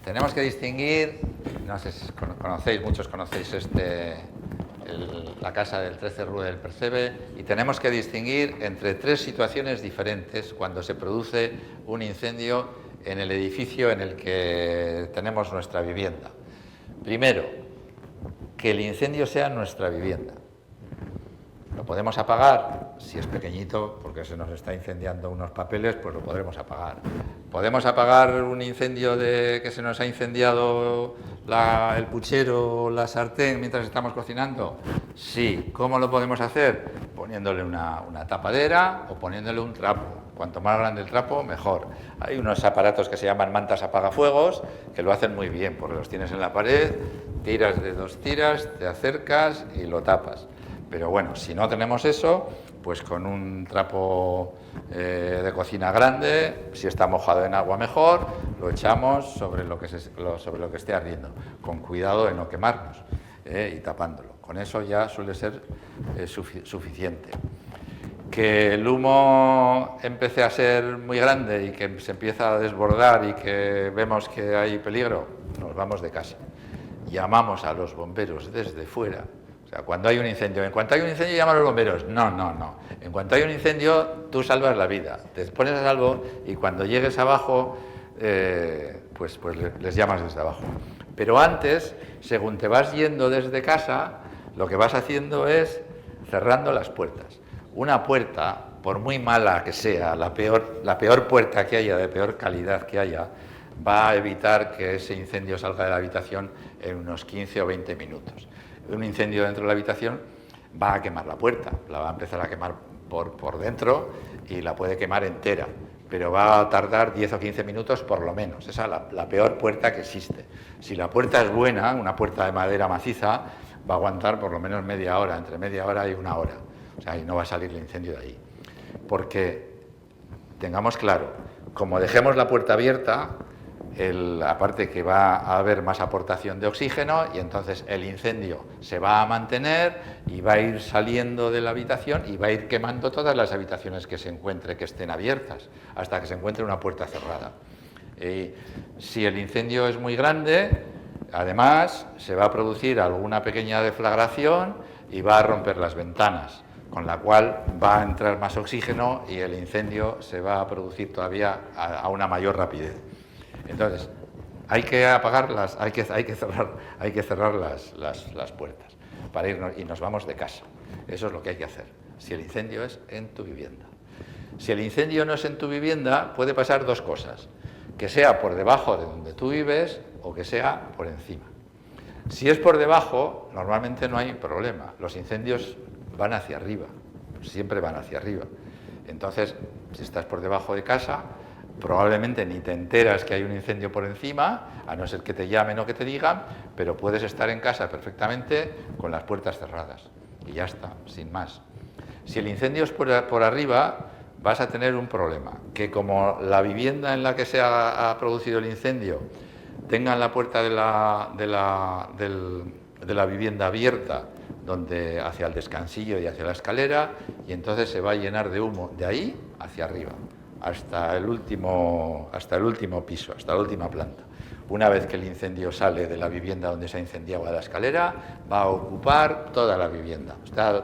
Tenemos que distinguir, no sé si conocéis, muchos conocéis la casa del 13 Rue del Percebe, y tenemos que distinguir entre 3 situaciones diferentes cuando se produce un incendio en el edificio en el que tenemos nuestra vivienda. Primero, que el incendio sea en nuestra vivienda. Lo podemos apagar, si es pequeñito, porque se nos está incendiando unos papeles, pues lo podremos apagar. ¿Podemos apagar un incendio que se nos ha incendiado el puchero o la sartén mientras estamos cocinando? Sí. ¿Cómo lo podemos hacer? Poniéndole una tapadera o poniéndole un trapo. Cuanto más grande el trapo, mejor. Hay unos aparatos que se llaman mantas apagafuegos que lo hacen muy bien, porque los tienes en la pared, tiras de 2 tiras, te acercas y lo tapas. Pero bueno, si no tenemos eso, pues con un trapo de cocina grande, si está mojado en agua mejor, lo echamos sobre lo que esté ardiendo, con cuidado de no quemarnos y tapándolo. Con eso ya suele ser suficiente. Que el humo empiece a ser muy grande y que se empieza a desbordar y que vemos que hay peligro, nos vamos de casa. Llamamos a los bomberos desde fuera. O sea, cuando hay un incendio, en cuanto hay un incendio llama a los bomberos. No. En cuanto hay un incendio, tú salvas la vida, te pones a salvo y cuando llegues abajo, pues les llamas desde abajo. Pero antes, según te vas yendo desde casa, lo que vas haciendo es cerrando las puertas. Una puerta, por muy mala que sea, la peor puerta que haya, de peor calidad que haya, va a evitar que ese incendio salga de la habitación en unos 15 o 20 minutos. Un incendio dentro de la habitación va a quemar la puerta, la va a empezar a quemar por dentro y la puede quemar entera, pero va a tardar 10 o 15 minutos por lo menos. Esa es la peor puerta que existe. Si la puerta es buena, una puerta de madera maciza, va a aguantar por lo menos media hora, entre media hora y 1 hora. O sea, y no va a salir el incendio de ahí. Porque, tengamos claro, como dejemos la puerta abierta, aparte que va a haber más aportación de oxígeno y entonces el incendio se va a mantener y va a ir saliendo de la habitación y va a ir quemando todas las habitaciones que se encuentre, que estén abiertas, hasta que se encuentre una puerta cerrada. Si el incendio es muy grande, además se va a producir alguna pequeña deflagración y va a romper las ventanas, con la cual va a entrar más oxígeno y el incendio se va a producir todavía a una mayor rapidez. Entonces, hay que apagarlas, hay que cerrar las puertas para irnos, y nos vamos de casa. Eso es lo que hay que hacer, si el incendio es en tu vivienda. Si el incendio no es en tu vivienda, puede pasar dos cosas, que sea por debajo de donde tú vives o que sea por encima. Si es por debajo, normalmente no hay problema, los incendios van hacia arriba, siempre van hacia arriba. Entonces, si estás por debajo de casa, probablemente ni te enteras que hay un incendio por encima, a no ser que te llamen o que te digan, pero puedes estar en casa perfectamente con las puertas cerradas. Y ya está, sin más. Si el incendio es por arriba, vas a tener un problema, que como la vivienda en la que se ha producido el incendio tenga la puerta de la vivienda abierta, donde hacia el descansillo y hacia la escalera, y entonces se va a llenar de humo de ahí hacia arriba, hasta el último piso, hasta la última planta. Una vez que el incendio sale de la vivienda donde se ha incendiado a la escalera, va a ocupar toda la vivienda,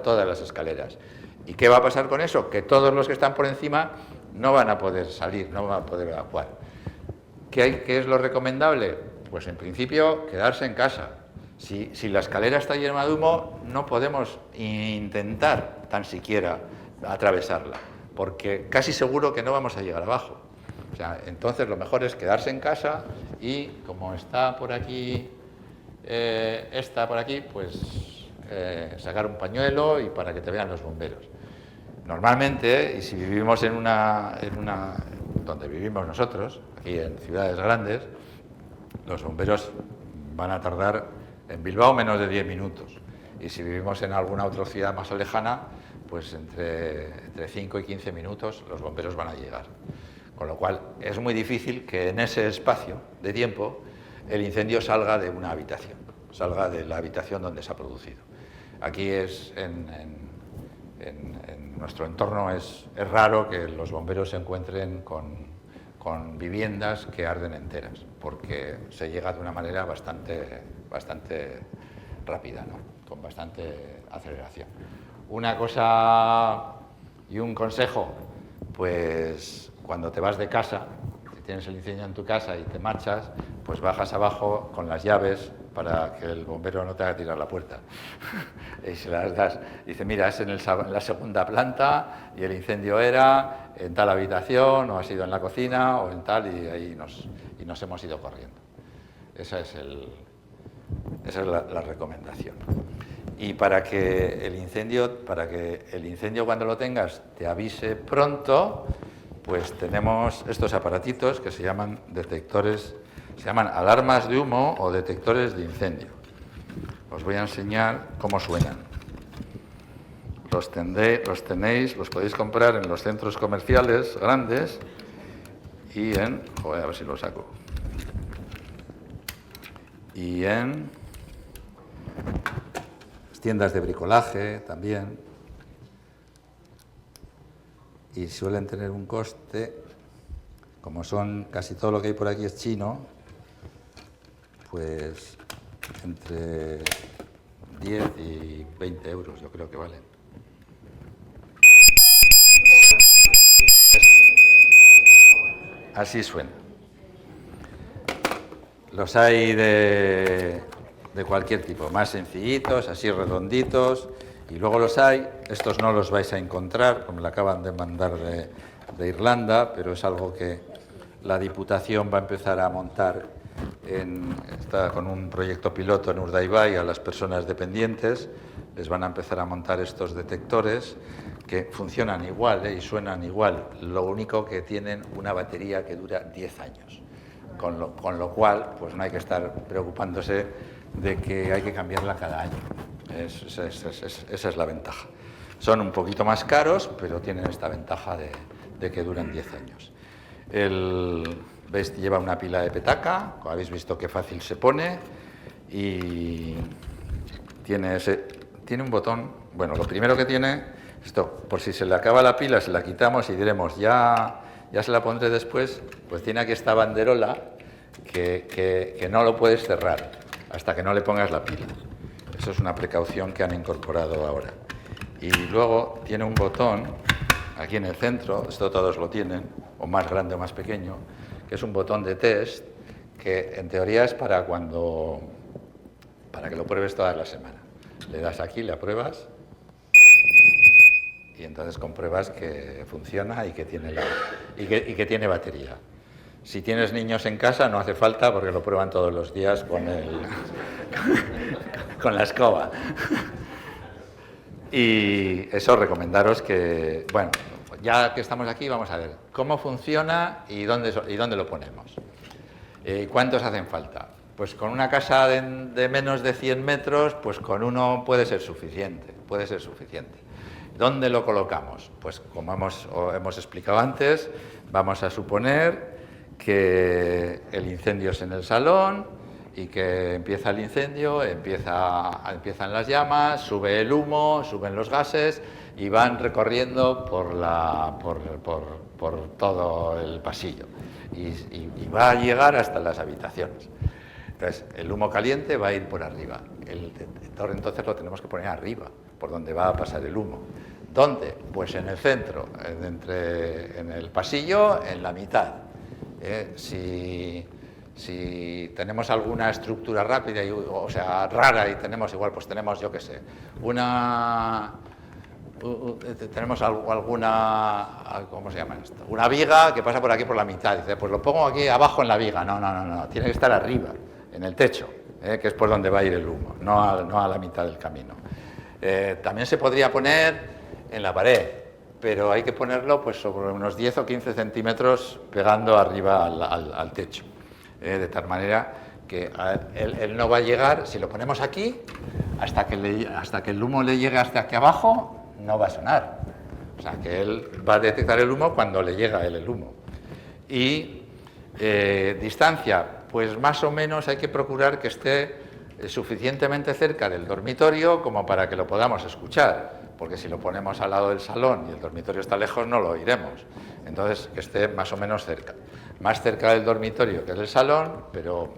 todas las escaleras. ¿Y qué va a pasar con eso? Que todos los que están por encima no van a poder salir, no van a poder evacuar. ¿Qué es lo recomendable? Pues en principio quedarse en casa. Si la escalera está llena de humo, no podemos intentar tan siquiera atravesarla, porque casi seguro que no vamos a llegar abajo. O sea, entonces lo mejor es quedarse en casa y como está por aquí, pues sacar un pañuelo y para que te vean los bomberos. Normalmente, y si vivimos donde vivimos nosotros, aquí en ciudades grandes, los bomberos van a tardar en Bilbao menos de 10 minutos. Y si vivimos en alguna otra ciudad más lejana, pues entre 5 y 15 minutos los bomberos van a llegar. Con lo cual es muy difícil que en ese espacio de tiempo el incendio salga de una habitación, salga de la habitación donde se ha producido. Aquí en nuestro entorno es raro que los bomberos se encuentren con viviendas que arden enteras, porque se llega de una manera bastante rápida, ¿no? Con bastante aceleración. Una cosa y un consejo, pues cuando te vas de casa, si tienes el incendio en tu casa y te marchas, pues bajas abajo con las llaves para que el bombero no te haga tirar la puerta. Y se las das, dice, mira, es en la segunda planta y el incendio era en tal habitación, o ha sido en la cocina, o en tal, y ahí nos hemos ido corriendo. Esa es la recomendación. Y para que el incendio cuando lo tengas te avise pronto, pues tenemos estos aparatitos que se llaman detectores, se llaman alarmas de humo o detectores de incendio. Os voy a enseñar cómo suenan. Los podéis comprar en los centros comerciales grandes y a ver si lo saco. Y en tiendas de bricolaje también. Y suelen tener un coste, como casi todo lo que hay por aquí es chino, pues entre 10 y 20 euros yo creo que valen. Así suena. Los hay de cualquier tipo, más sencillitos, así redonditos, y luego los hay, estos no los vais a encontrar, como me lo acaban de mandar de Irlanda, pero es algo que la Diputación va a empezar a montar, está con un proyecto piloto en Urdaibai a las personas dependientes, les van a empezar a montar estos detectores que funcionan igual y suenan igual, lo único que tienen una batería que dura 10 años, con lo cual pues no hay que estar preocupándose de que hay que cambiarla cada año. Esa es la ventaja. Son un poquito más caros, pero tienen esta ventaja de que duran 10 años. ¿Veis? Lleva una pila de petaca, como habéis visto qué fácil se pone, y tiene un botón. Bueno, lo primero que tiene, esto, por si se le acaba la pila, se la quitamos y diremos, ya se la pondré después, pues tiene aquí esta banderola que no lo puedes cerrar hasta que no le pongas la pila. Eso es una precaución que han incorporado ahora. Y luego tiene un botón aquí en el centro, esto todos lo tienen, o más grande o más pequeño, que es un botón de test que en teoría es para que lo pruebes toda la semana. Le das aquí, le apruebas y entonces compruebas que funciona y que tiene batería. Si tienes niños en casa no hace falta porque lo prueban todos los días con la escoba. Y eso, recomendaros que, bueno, ya que estamos aquí vamos a ver cómo funciona y dónde lo ponemos. ¿Cuántos hacen falta? Pues con una casa de menos de 100 metros, pues con uno puede ser suficiente. ¿Dónde lo colocamos? Pues como hemos explicado antes, vamos a suponer que el incendio es en el salón y que empieza el incendio, empiezan las llamas, sube el humo, suben los gases y van recorriendo por todo el pasillo y va a llegar hasta las habitaciones. Entonces, el humo caliente va a ir por arriba. El detector entonces lo tenemos que poner arriba, por donde va a pasar el humo. ¿Dónde? Pues en el centro, en el pasillo, en la mitad. Si tenemos alguna estructura rápida, rara, y tenemos yo qué sé, tenemos alguna, ¿cómo se llama esto? Una viga que pasa por aquí por la mitad. Dice, pues lo pongo aquí abajo en la viga. No, tiene que estar arriba, en el techo, que es por donde va a ir el humo, no a la mitad del camino. También se podría poner en la pared, pero hay que ponerlo pues sobre unos 10 o 15 centímetros pegando arriba al techo, de tal manera que él no va a llegar. Si lo ponemos aquí, hasta que el humo le llegue hasta aquí abajo, no va a sonar. O sea, que él va a detectar el humo cuando le llega a él el humo. Y distancia, pues más o menos hay que procurar que esté suficientemente cerca del dormitorio como para que lo podamos escuchar, porque si lo ponemos al lado del salón y el dormitorio está lejos no lo oiremos. Entonces, que esté más o menos cerca. Más cerca del dormitorio que del salón, pero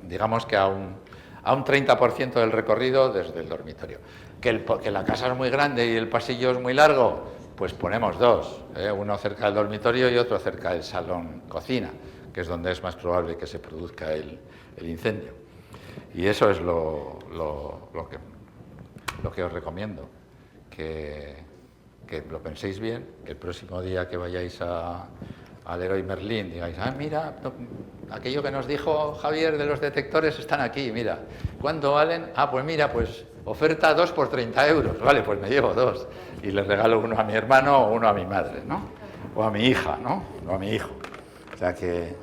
digamos que a un 30% del recorrido desde el dormitorio. Que la casa es muy grande y el pasillo es muy largo, pues ponemos dos, uno cerca del dormitorio y otro cerca del salón-cocina, que es donde es más probable que se produzca el incendio. Y eso es lo que os recomiendo, que lo penséis bien, que el próximo día que vayáis al Leroy Merlin digáis, mira, aquello que nos dijo Javier de los detectores están aquí, mira, ¿cuánto valen? Pues mira, pues oferta 2 por 30 euros, vale, pues me llevo 2 y le regalo uno a mi hermano o uno a mi madre, ¿no? O a mi hija, ¿no? O a mi hijo. O sea que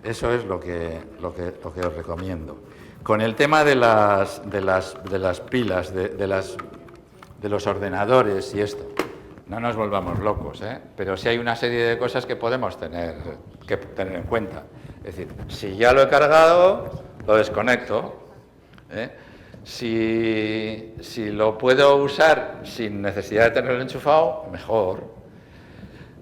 eso es lo que os recomiendo. Con el tema de las pilas, de los ordenadores y esto, no nos volvamos locos, pero sí hay una serie de cosas que podemos tener en cuenta. Es decir, si ya lo he cargado, lo desconecto. Si lo puedo usar sin necesidad de tenerlo enchufado, mejor.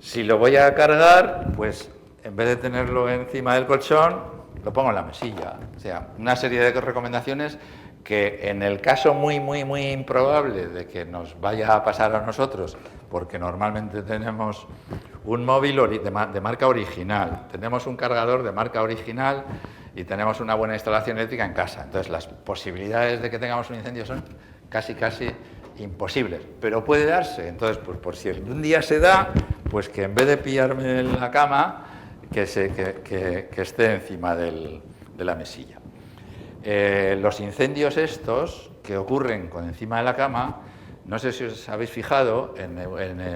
Si lo voy a cargar, pues en vez de tenerlo encima del colchón, lo pongo en la mesilla. O sea, una serie de recomendaciones que en el caso muy, muy, muy improbable de que nos vaya a pasar a nosotros, porque normalmente tenemos un móvil de marca original, tenemos un cargador de marca original y tenemos una buena instalación eléctrica en casa. Entonces, las posibilidades de que tengamos un incendio son casi imposibles, pero puede darse. Entonces, pues por si un día se da, pues que en vez de pillarme en la cama, que esté encima de la mesilla. Los incendios estos que ocurren encima de la cama, no sé si os habéis fijado en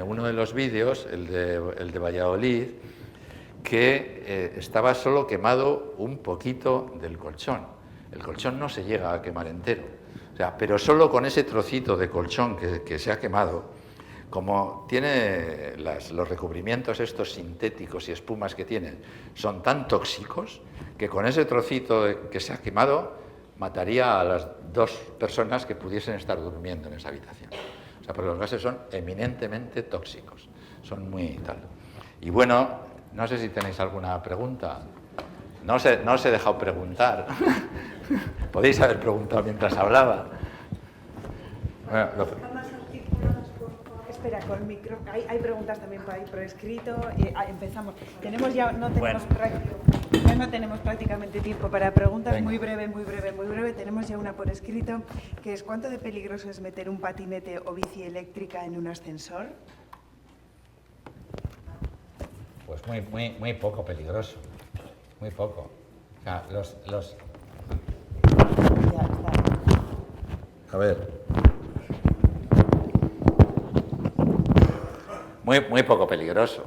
uno de los vídeos, el de Valladolid, que estaba solo quemado un poquito del colchón. El colchón no se llega a quemar entero, o sea, pero solo con ese trocito de colchón que se ha quemado, Como tiene los recubrimientos estos sintéticos y espumas que tienen, son tan tóxicos que con ese trocito que se ha quemado mataría a las 2 personas que pudiesen estar durmiendo en esa habitación. O sea, porque los gases son eminentemente tóxicos, son muy tal. Y bueno, no sé si tenéis alguna pregunta. No os he dejado preguntar. Podéis haber preguntado mientras hablaba. Bueno, Espera, con el micro. Hay preguntas también por escrito. Empezamos. Tenemos ya, no tenemos prácticamente tiempo para preguntas. Venga. Muy breve. Tenemos ya una por escrito, que es: ¿cuánto de peligroso es meter un patinete o bici eléctrica en un ascensor? Pues muy poco peligroso. Muy poco. O sea, A ver. Muy poco peligroso.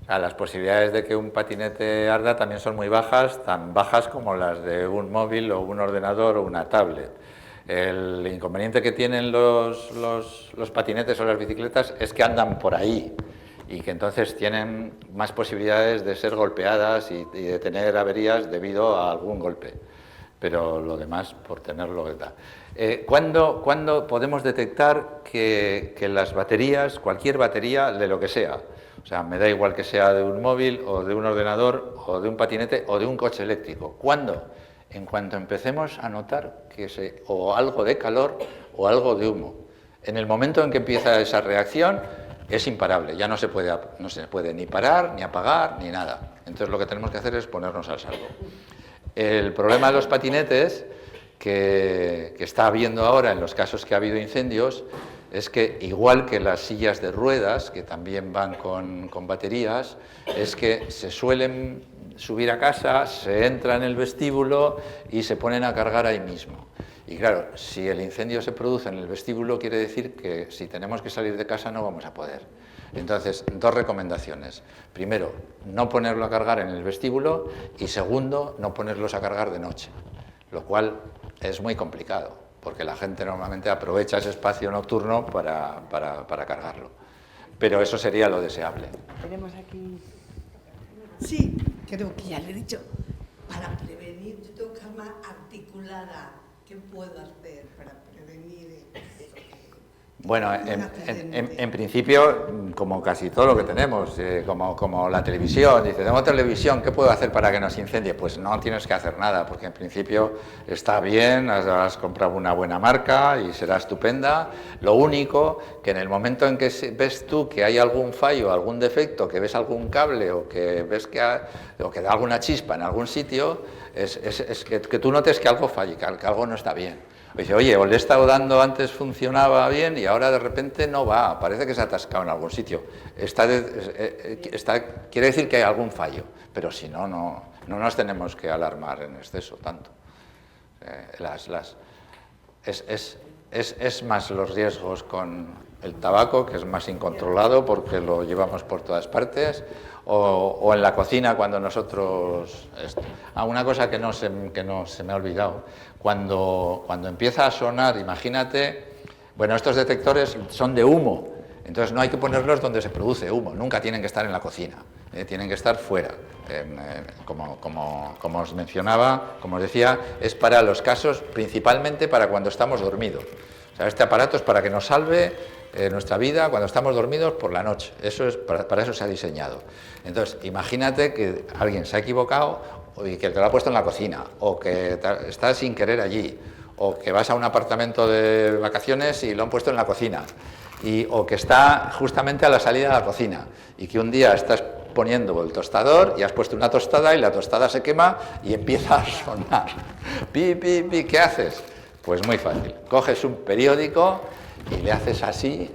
O sea, las posibilidades de que un patinete arda también son muy bajas, tan bajas como las de un móvil o un ordenador o una tablet. El inconveniente que tienen los patinetes o las bicicletas es que andan por ahí y que entonces tienen más posibilidades de ser golpeadas y de tener averías debido a algún golpe. Pero lo demás, por tenerlo, ¿verdad? ¿Cuándo podemos detectar que las baterías, cualquier batería de lo que sea, o sea, me da igual que sea de un móvil o de un ordenador o de un patinete o de un coche eléctrico? ¿Cuándo? En cuanto empecemos a notar que o algo de calor o algo de humo. En el momento en que empieza esa reacción es imparable, ya no se puede ni parar, ni apagar, ni nada. Entonces lo que tenemos que hacer es ponernos al salvo. El problema de los patinetes que está habiendo ahora en los casos que ha habido incendios es que, igual que las sillas de ruedas, que también van con baterías, es que se suelen subir a casa, se entra en el vestíbulo y se ponen a cargar ahí mismo. Y claro, si el incendio se produce en el vestíbulo, quiere decir que si tenemos que salir de casa no vamos a poder. Entonces, 2 recomendaciones. Primero, no ponerlo a cargar en el vestíbulo, y segundo, no ponerlos a cargar de noche, lo cual es muy complicado, porque la gente normalmente aprovecha ese espacio nocturno para cargarlo. Pero eso sería lo deseable. Tenemos aquí... Sí, creo que ya le he dicho. Para prevenir, yo tengo cama articulada. ¿Qué puedo hacer para prevenir eso? Bueno, en principio, como casi todo lo que tenemos, como la televisión, dice, tengo televisión, ¿qué puedo hacer para que no se incendie? Pues no tienes que hacer nada, porque en principio está bien, has comprado una buena marca y será estupenda. Lo único que en el momento en que ves tú que hay algún fallo, algún defecto, que ves algún cable o que ves que da alguna chispa en algún sitio, es que tú notes que algo falla, que algo no está bien. Dice, oye, o le he estado dando antes, funcionaba bien y ahora de repente no va, parece que se ha atascado en algún sitio. Quiere decir que hay algún fallo, pero si no, no nos tenemos que alarmar en exceso tanto. Es más los riesgos con el tabaco, que es más incontrolado porque lo llevamos por todas partes, o en la cocina cuando nosotros... una cosa que no se me ha olvidado, cuando empieza a sonar, imagínate, bueno, estos detectores son de humo, entonces no hay que ponerlos donde se produce humo, nunca tienen que estar en la cocina, tienen que estar fuera. Como os mencionaba, como os decía, es para los casos, principalmente para cuando estamos dormidos. O sea, este aparato es para que nos salve nuestra vida cuando estamos dormidos por la noche. Para eso se ha diseñado. Entonces, imagínate que alguien se ha equivocado y que te lo ha puesto en la cocina, o que está sin querer allí, o que vas a un apartamento de vacaciones y lo han puesto en la cocina, o que está justamente a la salida de la cocina, y que un día estás poniendo el tostador y has puesto una tostada y la tostada se quema y empieza a sonar. Pi, pi, pi, ¿qué haces? Pues muy fácil, coges un periódico y le haces así,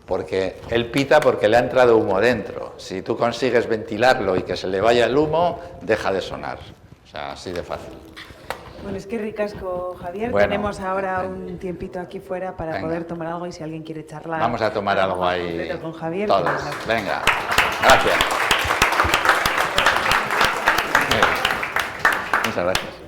porque él pita porque le ha entrado humo dentro. Si tú consigues ventilarlo y que se le vaya el humo, deja de sonar. O sea, así de fácil. Bueno, es que ricasco, Javier. Bueno, tenemos ahora un tiempito aquí fuera para poder tomar algo, y si alguien quiere charlar... Vamos a tomar algo ahí con Javier. Todos. Venga, gracias. Muchas gracias.